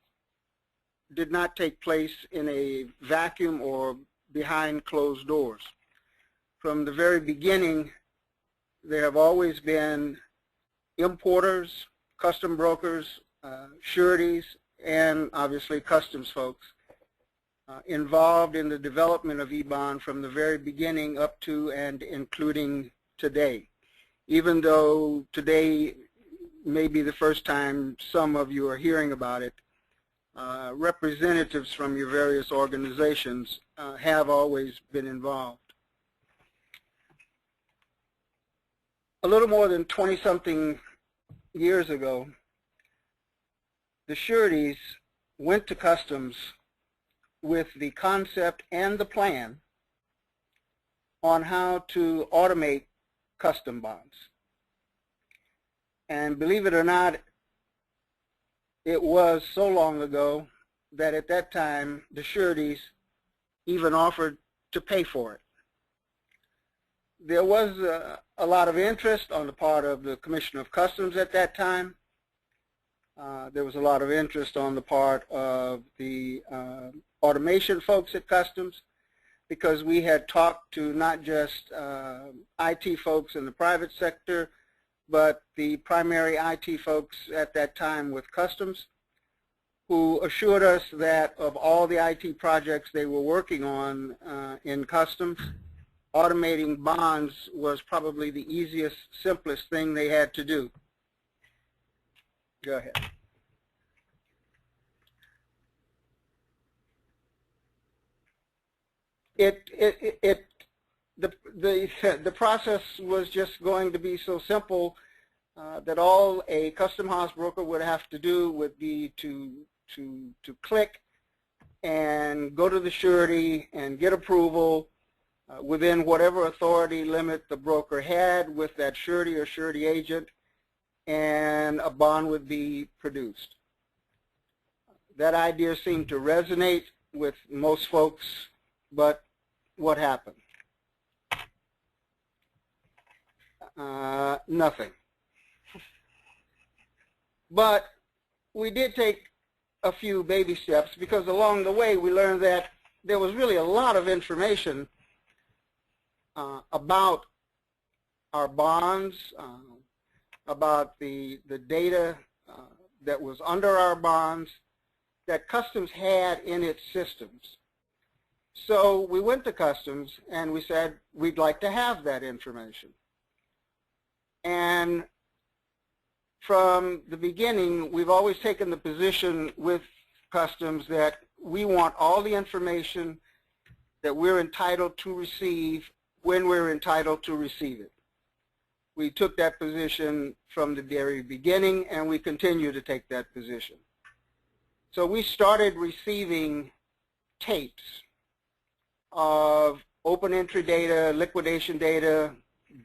did not take place in a vacuum or behind closed doors. From the very beginning, there have always been importers, custom brokers, sureties, and obviously customs folks involved in the development of eBond from the very beginning up to and including today. Even though today may be the first time some of you are hearing about it, representatives from your various organizations have always been involved. A little more than 20-something years ago, the sureties went to customs with the concept and the plan on how to automate custom bonds. And believe it or not, it was so long ago that at that time the sureties even offered to pay for it. There was a lot of interest on the part of the Commissioner of Customs at that time. There was a lot of interest on the part of the automation folks at Customs, because we had talked to not just IT folks in the private sector, but the primary IT folks at that time with Customs, who assured us that of all the IT projects they were working on in Customs, automating bonds was probably the easiest, simplest thing they had to do. Go ahead. The process was just going to be so simple that all a custom house broker would have to do would be to click and go to the surety and get approval within whatever authority limit the broker had with that surety or surety agent, and a bond would be produced. That idea seemed to resonate with most folks, but what happened? Nothing. But we did take a few baby steps, because along the way we learned that there was really a lot of information about our bonds, about the data that was under our bonds that Customs had in its systems. So we went to Customs and we said we'd like to have that information. And from the beginning, we've always taken the position with Customs that we want all the information that we're entitled to receive when we're entitled to receive it. We took that position from the very beginning, and we continue to take that position. So we started receiving tapes of open entry data, liquidation data,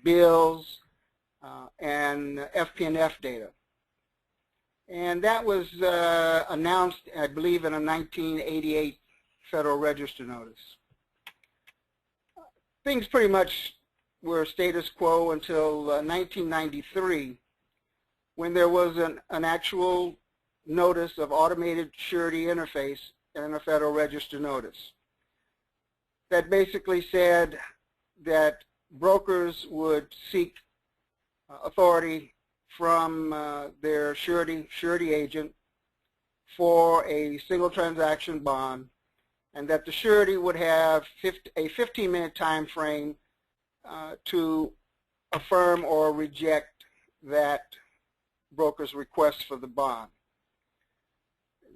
bills, and FP&F data. And that was announced, I believe, in a 1988 Federal Register notice. Things pretty much were status quo until 1993, when there was an actual notice of automated surety interface in a Federal Register notice that basically said that brokers would seek authority from their surety agent for a single transaction bond, and that the surety would have a 15-minute time frame to affirm or reject that broker's request for the bond.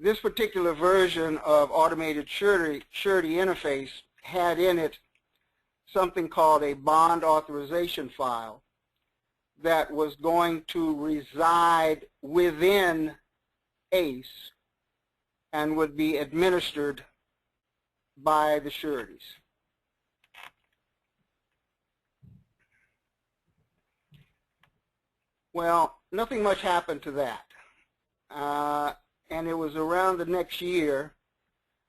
This particular version of automated surety interface had in it something called a bond authorization file that was going to reside within ACE and would be administered by the sureties. Well, nothing much happened to that. And it was around the next year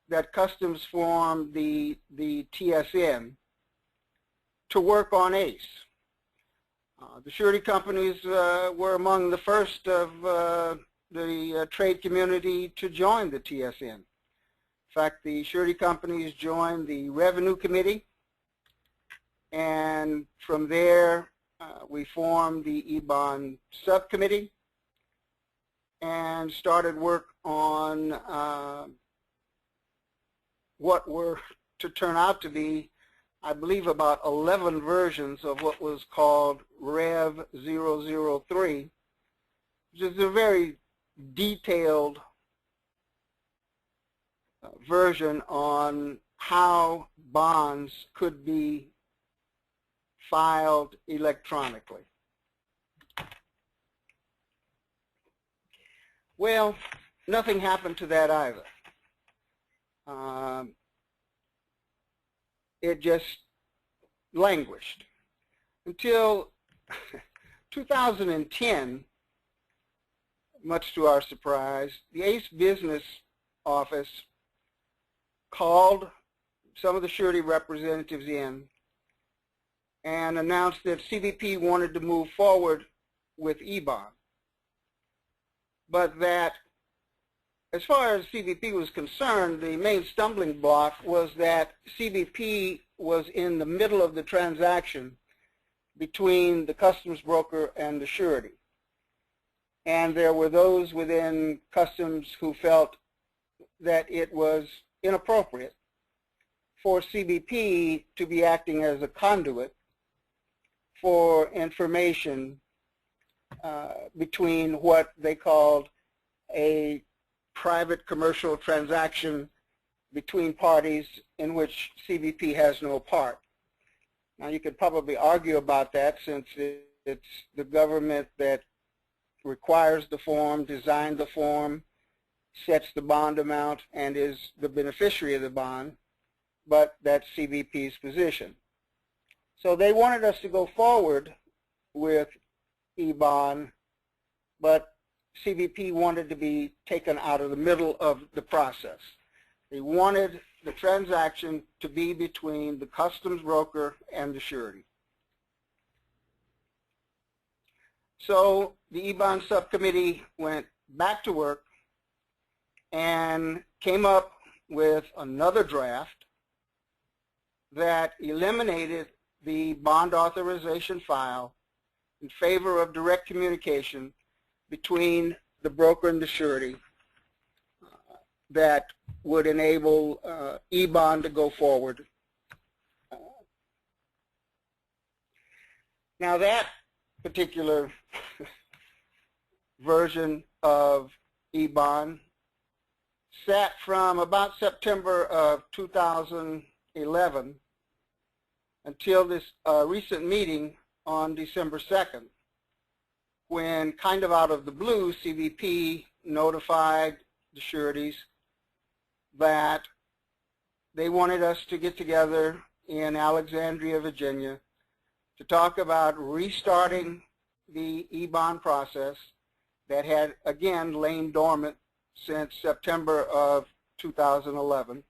that Customs formed the TSN to work on ACE. The surety companies were among the first of the trade community to join the TSN. In fact, the surety companies joined the Revenue Committee, and from there we formed the eBond Subcommittee and started work on what were to turn out to be, I believe, about 11 versions of what was called Rev 003, which is a very detailed version on how bonds could be filed electronically. Well, nothing happened to that either. It just languished until 2010, much to our surprise. The ACE Business Office called some of the surety representatives in and announced that CBP wanted to move forward with eBond, but that as far as CBP was concerned, the main stumbling block was that CBP was in the middle of the transaction between the customs broker and the surety. And there were those within Customs who felt that it was inappropriate for CBP to be acting as a conduit for information between what they called a private commercial transaction between parties in which CBP has no part. Now, you could probably argue about that, since it's the government that requires the form, designed the form, sets the bond amount, and is the beneficiary of the bond, but that's CBP's position. So they wanted us to go forward with eBond, but CBP wanted to be taken out of the middle of the process. They wanted the transaction to be between the customs broker and the surety. So the eBond subcommittee went back to work and came up with another draft that eliminated the bond authorization file in favor of direct communication between the broker and the surety that would enable eBond to go forward. Now, that particular version of eBond sat from about September of 2011 until this recent meeting on December 2nd, when, kind of out of the blue, CBP notified the sureties that they wanted us to get together in Alexandria, Virginia, to talk about restarting the eBond process that had, again, lain dormant since September of 2011,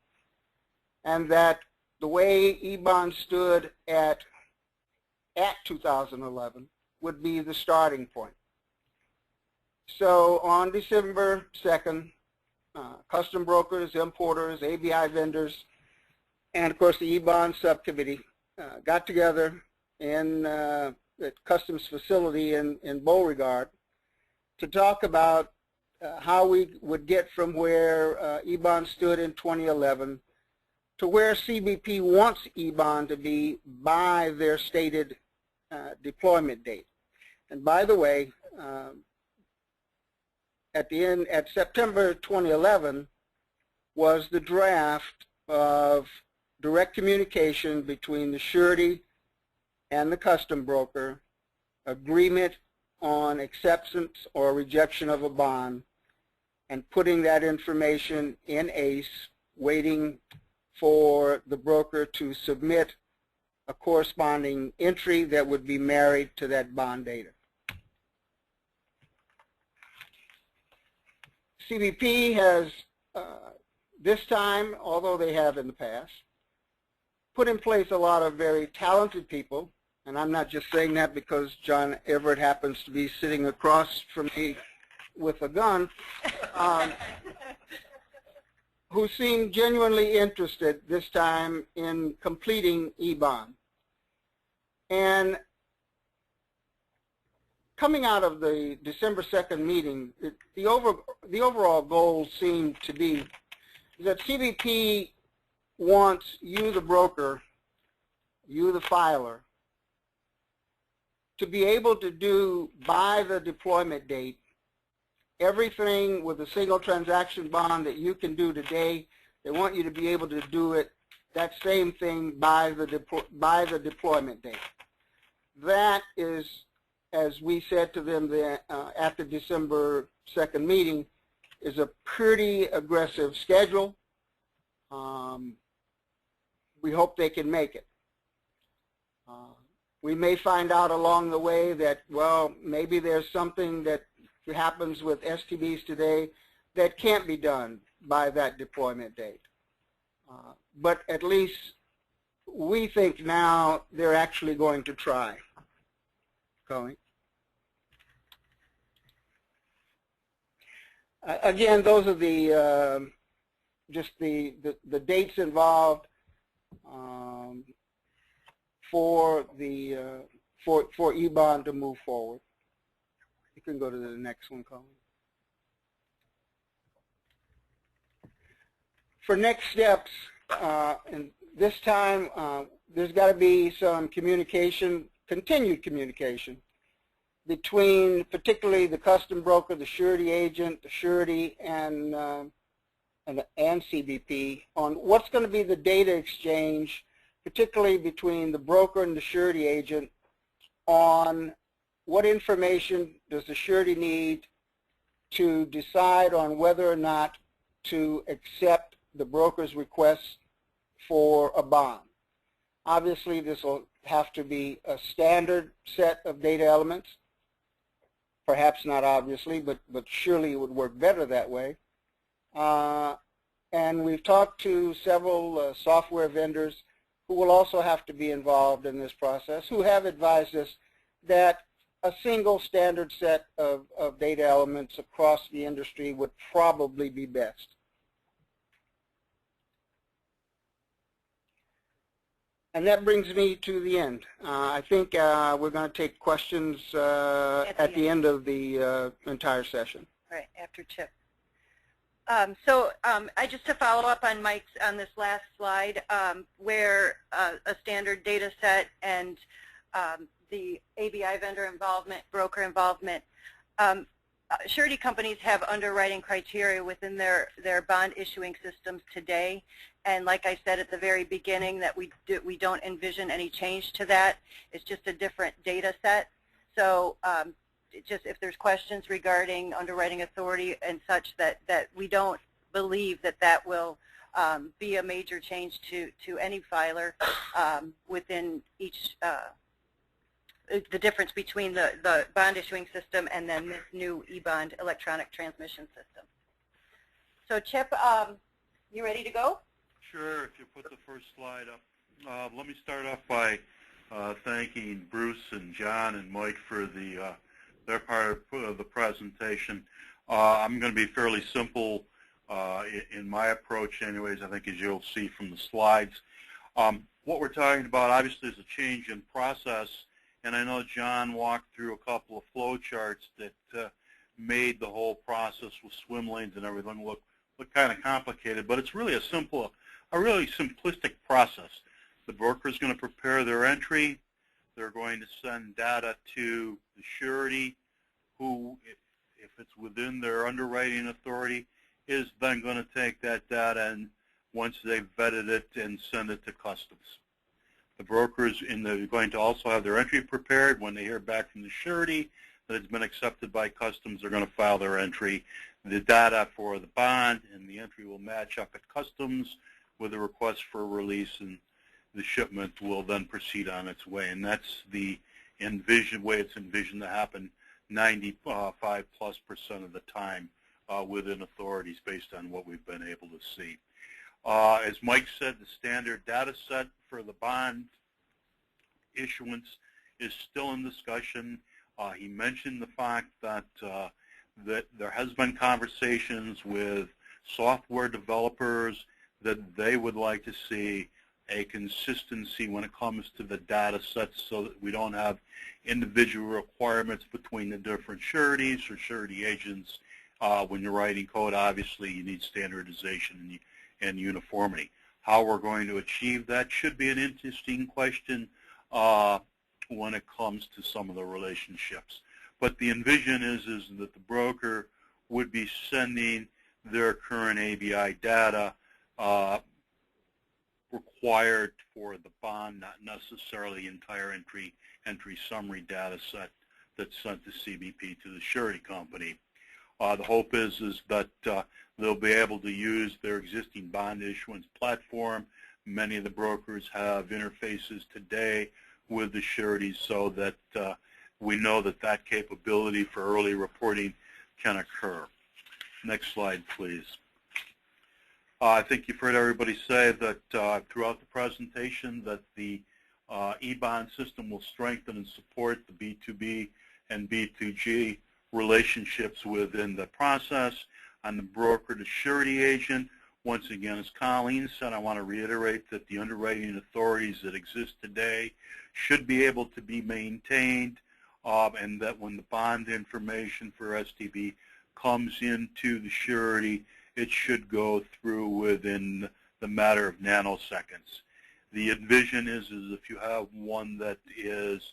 and that the way eBond stood at 2011 would be the starting point. So on December 2nd, custom brokers, importers, ABI vendors, and of course the eBond subcommittee got together in the Customs facility in Beauregard to talk about how we would get from where eBond stood in 2011 to where CBP wants eBond to be by their stated deployment date. And by the way, at September 2011 was the draft of direct communication between the surety and the custom broker, agreement on acceptance or rejection of a bond, and putting that information in ACE, waiting for the broker to submit a corresponding entry that would be married to that bond data. CBP has, this time, although they have in the past, put in place a lot of very talented people, and I'm not just saying that because John Everett happens to be sitting across from me with a gun, who seem genuinely interested this time in completing eBond. And coming out of the December 2nd meeting, the overall goal seemed to be that CBP wants you, the broker, you, the filer, to be able to do by the deployment date everything with a single transaction bond that you can do today. They want you to be able to do it, that same thing, by the deployment date. That is, as we said to them at the December 2nd meeting, is a pretty aggressive schedule. We hope they can make it. We may find out along the way that, well, maybe there's something that happens with STBs today that can't be done by that deployment date. But at least we think now they're actually going to try. Going. Again, those are the just the dates involved for the for eBond to move forward. You can go to the next one, Colin. For next steps, and this time there's got to be some communication, continued communication, between particularly the custom broker, the surety agent, the surety, and CBP on what's going to be the data exchange, particularly between the broker and the surety agent, on what information does the surety need to decide on whether or not to accept the broker's request for a bond. Obviously, this will have to be a standard set of data elements. Perhaps not obviously, but surely it would work better that way. And we've talked to several software vendors who will also have to be involved in this process, who have advised us that a single standard set of data elements across the industry would probably be best. And that brings me to the end. I think we're going to take questions at the end of the entire session. Right, after Chip. Just to follow up on Mike's, on this last slide, where a standard data set and the ABI vendor involvement, broker involvement, surety companies have underwriting criteria within their bond issuing systems today. And like I said at the very beginning, that we don't envision any change to that. It's just a different data set. So just if there's questions regarding underwriting authority and such, that we don't believe that will be a major change to any filer within each, the difference between the bond issuing system and then this new eBond electronic transmission system. So Chip, you ready to go? Sure, if you put the first slide up. Let me start off by thanking Bruce and John and Mike for their part of the presentation. I'm going to be fairly simple in my approach anyways, I think, as you'll see from the slides. What we're talking about obviously is a change in process, and I know John walked through a couple of flow charts that made the whole process with swim lanes and everything look kind of complicated, but it's really a really simplistic process. The broker is going to prepare their entry. They're going to send data to the surety, who, if it's within their underwriting authority, is then going to take that data and once they've vetted it and send it to customs. The brokers going to also have their entry prepared. When they hear back from the surety, that it's been accepted by Customs, they're going to file their entry. The data for the bond and the entry will match up at Customs with a request for release, and the shipment will then proceed on its way. And that's the way it's envisioned to happen 95+% of the time within authorities based on what we've been able to see. As Mike said, the standard data set for the bond issuance is still in discussion. He mentioned the fact that that there has been conversations with software developers that they would like to see a consistency when it comes to the data sets so that we don't have individual requirements between the different sureties or surety agents. When you're writing code, obviously you need standardization and uniformity. How we're going to achieve that should be an interesting question when it comes to some of the relationships. But the envision is that the broker would be sending their current ABI data required for the bond, not necessarily the entire entry summary data set that's sent to CBP to the surety company. The hope is that they'll be able to use their existing bond issuance platform. Many of the brokers have interfaces today with the sureties so that we know that that capability for early reporting can occur. Next slide, please. I think you've heard everybody say that throughout the presentation that the eBond system will strengthen and support the B2B and B2G relationships within the process. On the broker to surety agent, once again, as Colleen said, I want to reiterate that the underwriting authorities that exist today should be able to be maintained, and that when the bond information for STB comes into the surety, it should go through within the matter of nanoseconds. The envision is if you have one that is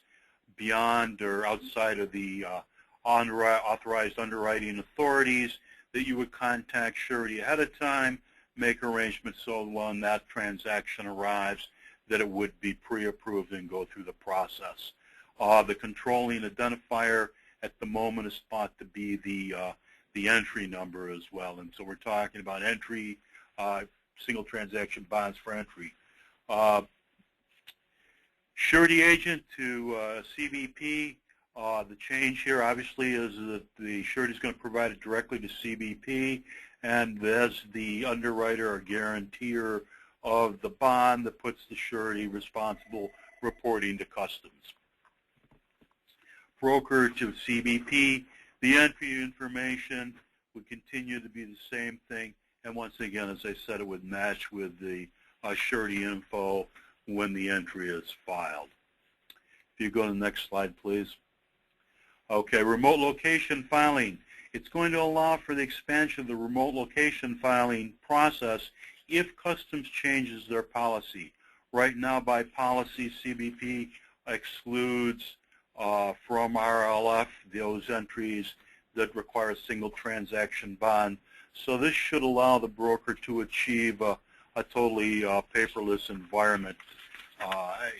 beyond or outside of the authorized underwriting authorities, that you would contact surety ahead of time, make arrangements so when that transaction arrives that it would be pre-approved and go through the process. The controlling identifier at the moment is thought to be the entry number as well, and so we're talking about entry, single transaction bonds for entry. Surety agent to CBP, the change here obviously is that the surety is going to provide it directly to CBP, and as the underwriter or guarantor of the bond that puts the surety responsible reporting to Customs. Broker to CBP, the entry information would continue to be the same thing, and once again, as I said, it would match with the surety info when the entry is filed. If you go to the next slide, please. Okay, remote location filing. It's going to allow for the expansion of the remote location filing process if Customs changes their policy. Right now, by policy, CBP excludes from RLF those entries that require a single transaction bond. So this should allow the broker to achieve a totally paperless environment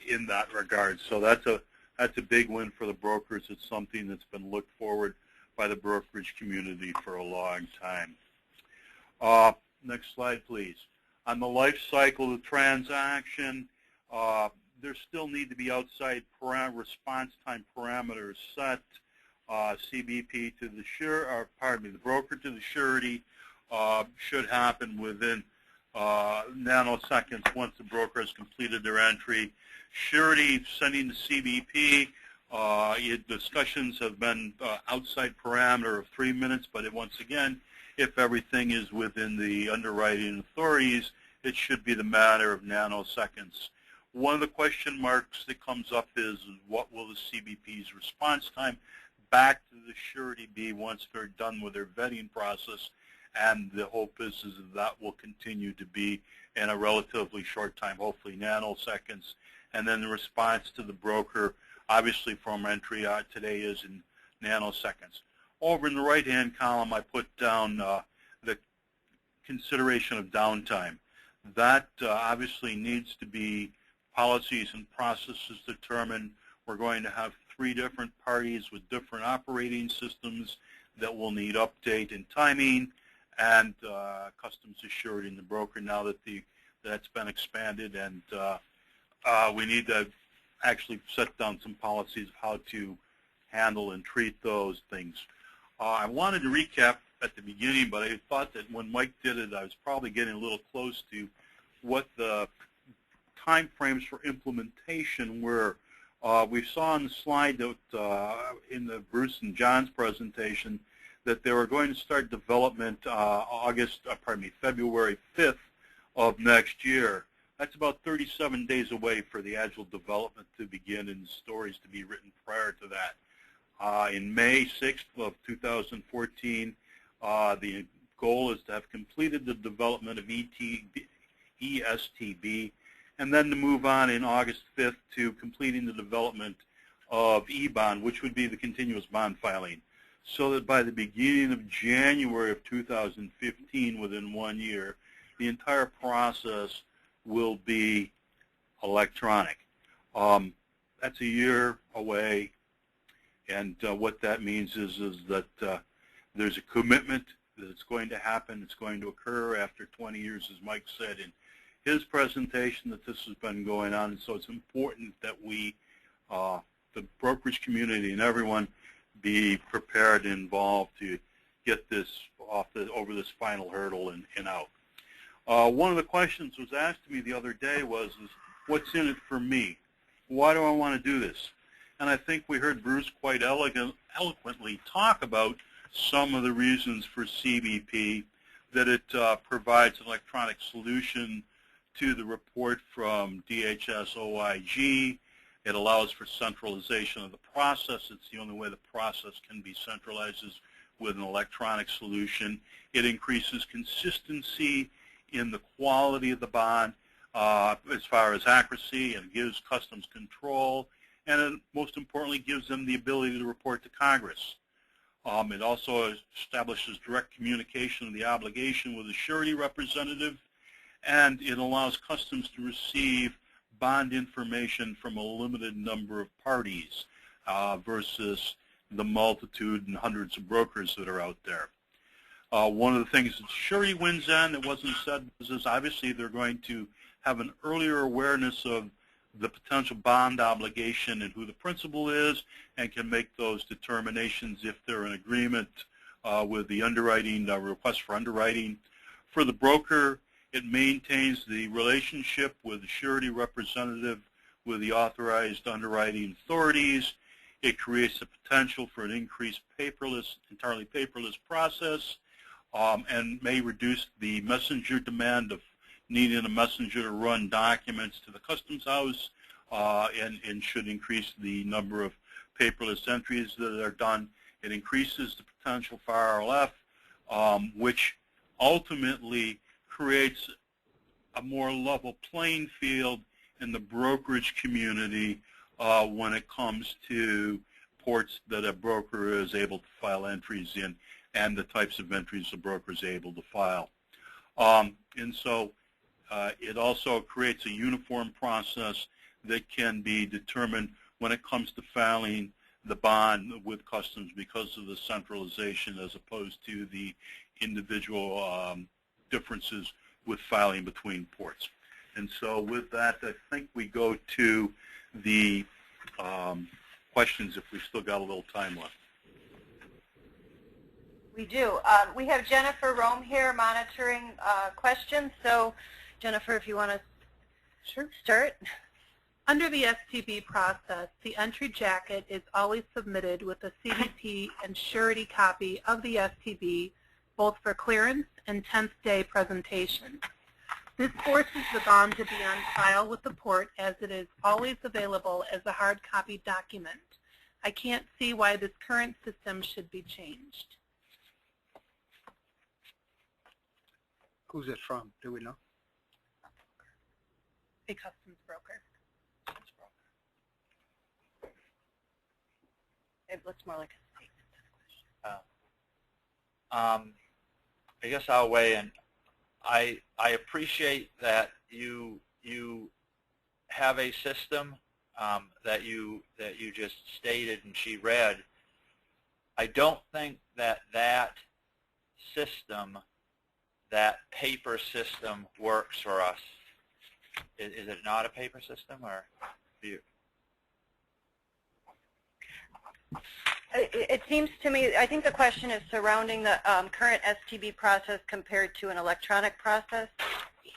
in that regard. So that's a big win for the brokers. It's something that's been looked forward by the brokerage community for a long time. Next slide, please. On the life cycle of the transaction, there still need to be outside response time parameters set. CBP to the broker to the surety should happen within nanoseconds once the broker has completed their entry. Surety sending to CBP, discussions have been outside parameter of 3 minutes, but once again, if everything is within the underwriting authorities, it should be the matter of nanoseconds. One of the question marks that comes up is what will the CBP's response time back to the surety be once they're done with their vetting process, and the hope is that will continue to be in a relatively short time, hopefully nanoseconds, and then the response to the broker, obviously from entry today, is in nanoseconds. Over in the right-hand column, I put down the consideration of downtime. That obviously needs to be policies and processes determined. We're going to have 3 different parties with different operating systems that will need update and timing, and customs assured in the broker now that that's been expanded, and we need to actually set down some policies of how to handle and treat those things. I wanted to recap at the beginning, but I thought that when Mike did it, I was probably getting a little close to what the time frames for implementation were. We saw on the slide that in the Bruce and John's presentation that they were going to start development February 5th of next year. That's about 37 days away for the Agile development to begin and stories to be written prior to that. In May 6th of 2014, the goal is to have completed the development of eSTB, and then to move on in August 5th to completing the development of eBond, which would be the continuous bond filing, so that by the beginning of January of 2015, within 1 year, the entire process will be electronic. That's a year away, and what that means is that there's a commitment that it's going to happen. It's going to occur after 20 years, as Mike said in his presentation, that this has been going on. And so it's important that we, the brokerage community and everyone, be prepared and involved to get this over this final hurdle and out. One of the questions was asked to me the other day was, what's in it for me? Why do I want to do this? And I think we heard Bruce quite eloquently talk about some of the reasons for CBP, that it provides an electronic solution to the report from DHS OIG. It allows for centralization of the process. It's the only way the process can be centralized is with an electronic solution. It increases consistency in the quality of the bond as far as accuracy, and gives customs control, and it most importantly gives them the ability to report to Congress. It also establishes direct communication of the obligation with the surety representative, and it allows customs to receive bond information from a limited number of parties versus the multitude and hundreds of brokers that are out there. One of the things that surety wins on that wasn't said is obviously they're going to have an earlier awareness of the potential bond obligation and who the principal is, and can make those determinations if they're in agreement with the underwriting request for underwriting. For the broker, it maintains the relationship with the surety representative with the authorized underwriting authorities. It creates the potential for an increased entirely paperless process, and may reduce the messenger demand of needing a messenger to run documents to the Customs House, and should increase the number of paperless entries that are done. It increases the potential for RLF, which ultimately creates a more level playing field in the brokerage community when it comes to ports that a broker is able to file entries in, and the types of entries the broker is able to file. And so it also creates a uniform process that can be determined when it comes to filing the bond with Customs because of the centralization as opposed to the individual differences with filing between ports. And so with that, I think we go to the questions if we've still got a little time left. We do. We have Jennifer Rome here monitoring questions. So, Jennifer, if you want to start. Under the STB process, the entry jacket is always submitted with a CBP and surety copy of the STB, both for clearance and 10th day presentation. This forces the bond to be on file with the port as it is always available as a hard copy document. I can't see why this current system should be changed. Who's it from? Do we know? A customs broker. It looks more like a statement. I guess I'll weigh in. I appreciate that you have a system that you just stated and she read, I don't think that system, that paper system, works for us. Is it not a paper system, or do you? It seems to me, I think the question is surrounding the current STB process compared to an electronic process.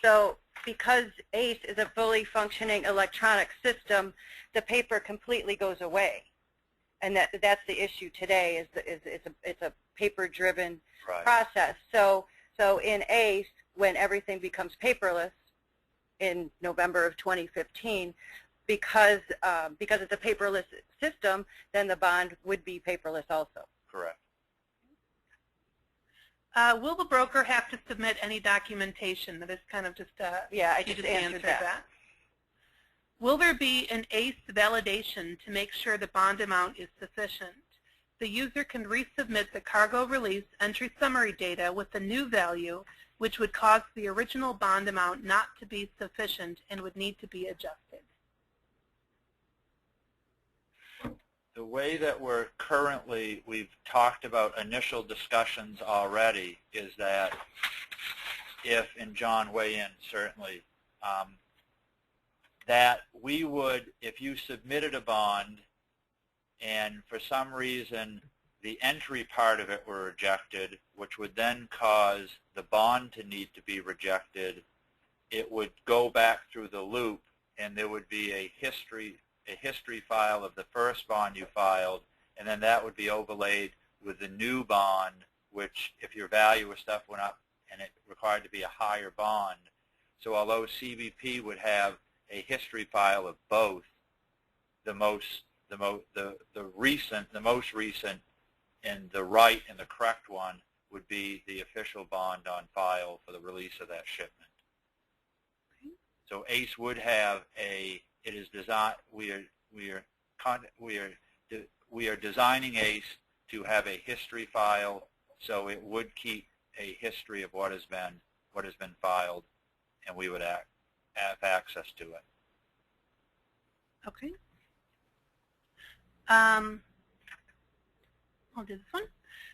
So because ACE is a fully functioning electronic system, the paper completely goes away. And that's the issue today, it's a paper-driven process. So in ACE, when everything becomes paperless in November of 2015, because it's a paperless system, then the bond would be paperless also. Correct. Will the broker have to submit any documentation? That is kind of just yeah, I just answered that. Will there be an ACE validation to make sure the bond amount is sufficient? The user can resubmit the cargo release entry summary data with the new value, which would cause the original bond amount not to be sufficient and would need to be adjusted. The way that we've talked about initial discussions already is that if, and John weigh in certainly, that we would, if you submitted a bond and for some reason the entry part of it were rejected, which would then cause the bond to need to be rejected, it would go back through the loop and there would be a history file of the first bond you filed, and then that would be overlaid with the new bond, which if your value of stuff went up and it required to be a higher bond. So although CBP would have a history file of both, the most recent and the right and the correct one would be the official bond on file for the release of that shipment. Okay. So ACE would have it is designed. We are designing ACE to have a history file, so it would keep a history of what has been filed, and we would have access to it. Okay. I'll do this one.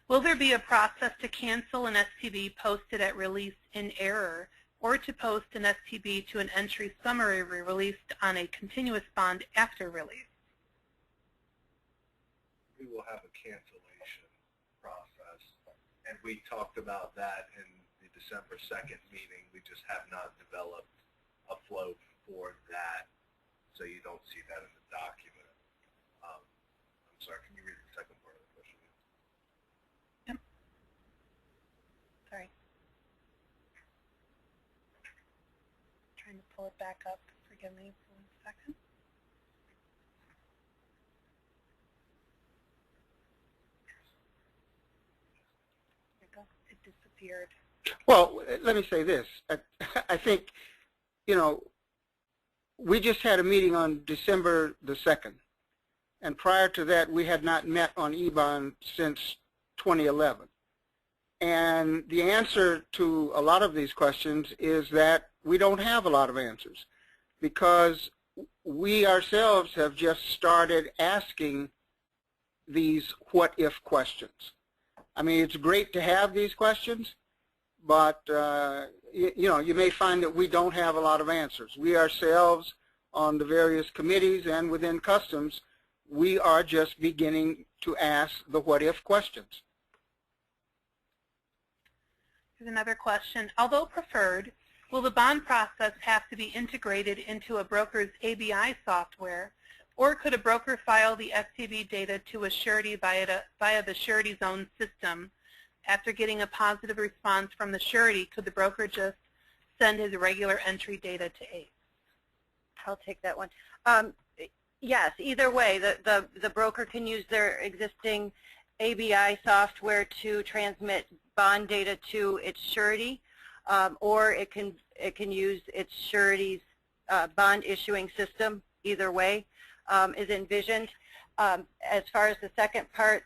Will there be a process to cancel an STB posted at release in error, or to post an STB to an entry summary released on a continuous bond after release? We will have a cancellation process, and we talked about that in the December 2nd meeting. We just have not developed a flow for that, so you don't see that in the document. I'm sorry, can you read the second part of the question? Yep. Sorry. Trying to pull it back up. Forgive me for 1 second. There you go. It disappeared. Well, let me say this. I think, we just had a meeting on December the 2nd. And prior to that, we had not met on eBond since 2011. And the answer to a lot of these questions is that we don't have a lot of answers, because we ourselves have just started asking these what-if questions. I mean, it's great to have these questions, but you may find that we don't have a lot of answers. We ourselves, on the various committees and within Customs, we are just beginning to ask the what-if questions. Here's another question. Although preferred, will the bond process have to be integrated into a broker's ABI software, or could a broker file the STB data to a surety via the surety's own system? After getting a positive response from the surety, could the broker just send his regular entry data to ACE? I'll take that one. Yes, either way, the broker can use their existing ABI software to transmit bond data to its surety, or it can use its surety's bond issuing system. Either way is envisioned. As far as the second part,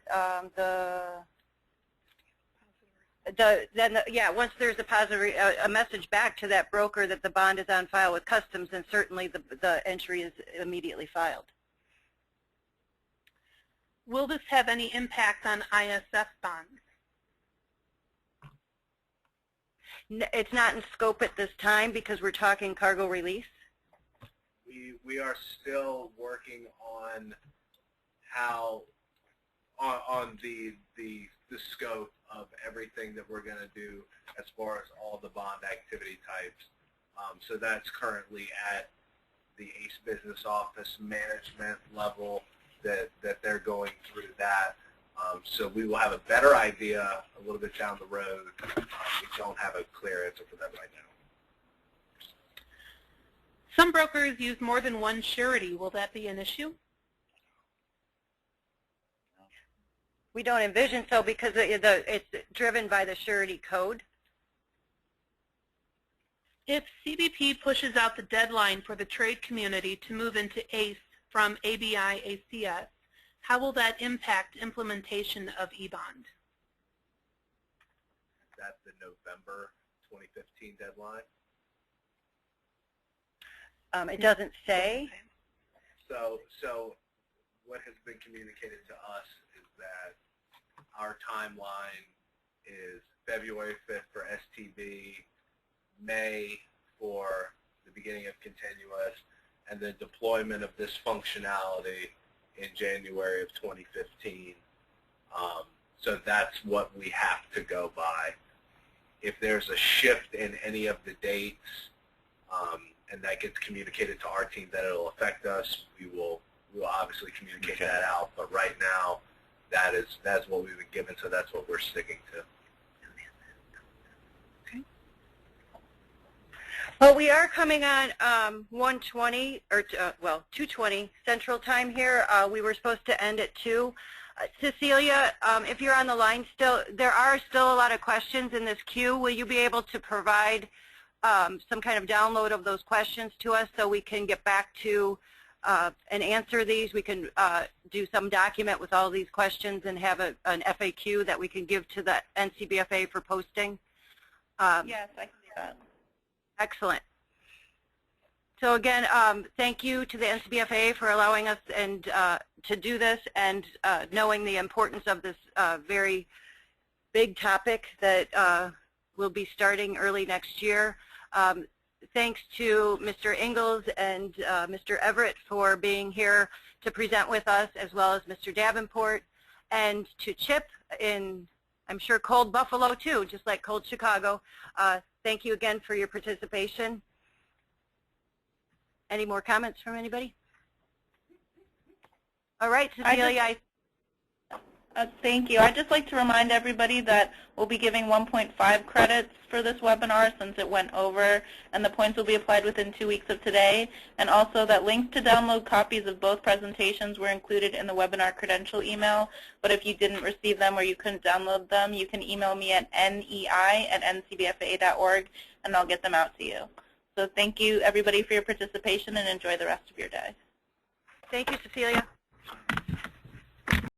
the once there's a positive a message back to that broker that the bond is on file with Customs, then certainly the entry is immediately filed. Will this have any impact on ISF bonds? It's not in scope at this time because we're talking cargo release. We are still working on how on the scope of everything that we're going to do as far as all the bond activity types. So that's currently at the ACE Business Office management level that they're going through that. So we will have a better idea a little bit down the road. We don't have a clear answer for that right now. Some brokers use more than one surety. Will that be an issue? We don't envision so because it's driven by the surety code. If CBP pushes out the deadline for the trade community to move into ACE from ABI-ACS, how will that impact implementation of eBond? Is that the November 2015 deadline? It doesn't say. So what has been communicated to us is that our timeline is February 5th for STB, May for the beginning of continuous, and the deployment of this functionality in January of 2015. So that's what we have to go by. If there's a shift in any of the dates, and that gets communicated to our team that it'll affect us, we will obviously communicate that out. But right now, that's what we've been given, so that's what we're sticking to. Okay. Well, we are coming on 1:20 or 2:20 Central Time here. We were supposed to end at 2. Cecilia, if you're on the line still, there are still a lot of questions in this queue. Will you be able to provide some kind of download of those questions to us so we can get back to and answer these? We can do some document with all these questions and have an FAQ that we can give to the NCBFAA for posting. Yes, I can do that. Excellent. So again, thank you to the NCBFAA for allowing us and to do this and knowing the importance of this very big topic that will be starting early next year. Thanks to Mr. Ingalls and Mr. Everett for being here to present with us, as well as Mr. Davenport, and to Chip in, I'm sure, cold Buffalo too, just like cold Chicago. Thank you again for your participation. Any more comments from anybody? All right, Cecilia. Thank you. I'd just like to remind everybody that we'll be giving 1.5 credits for this webinar since it went over, and the points will be applied within 2 weeks of today. And also that links to download copies of both presentations were included in the webinar credential email. But if you didn't receive them or you couldn't download them, you can email me at nei@ncbfaa.org, and I'll get them out to you. So thank you, everybody, for your participation, and enjoy the rest of your day. Thank you, Cecilia.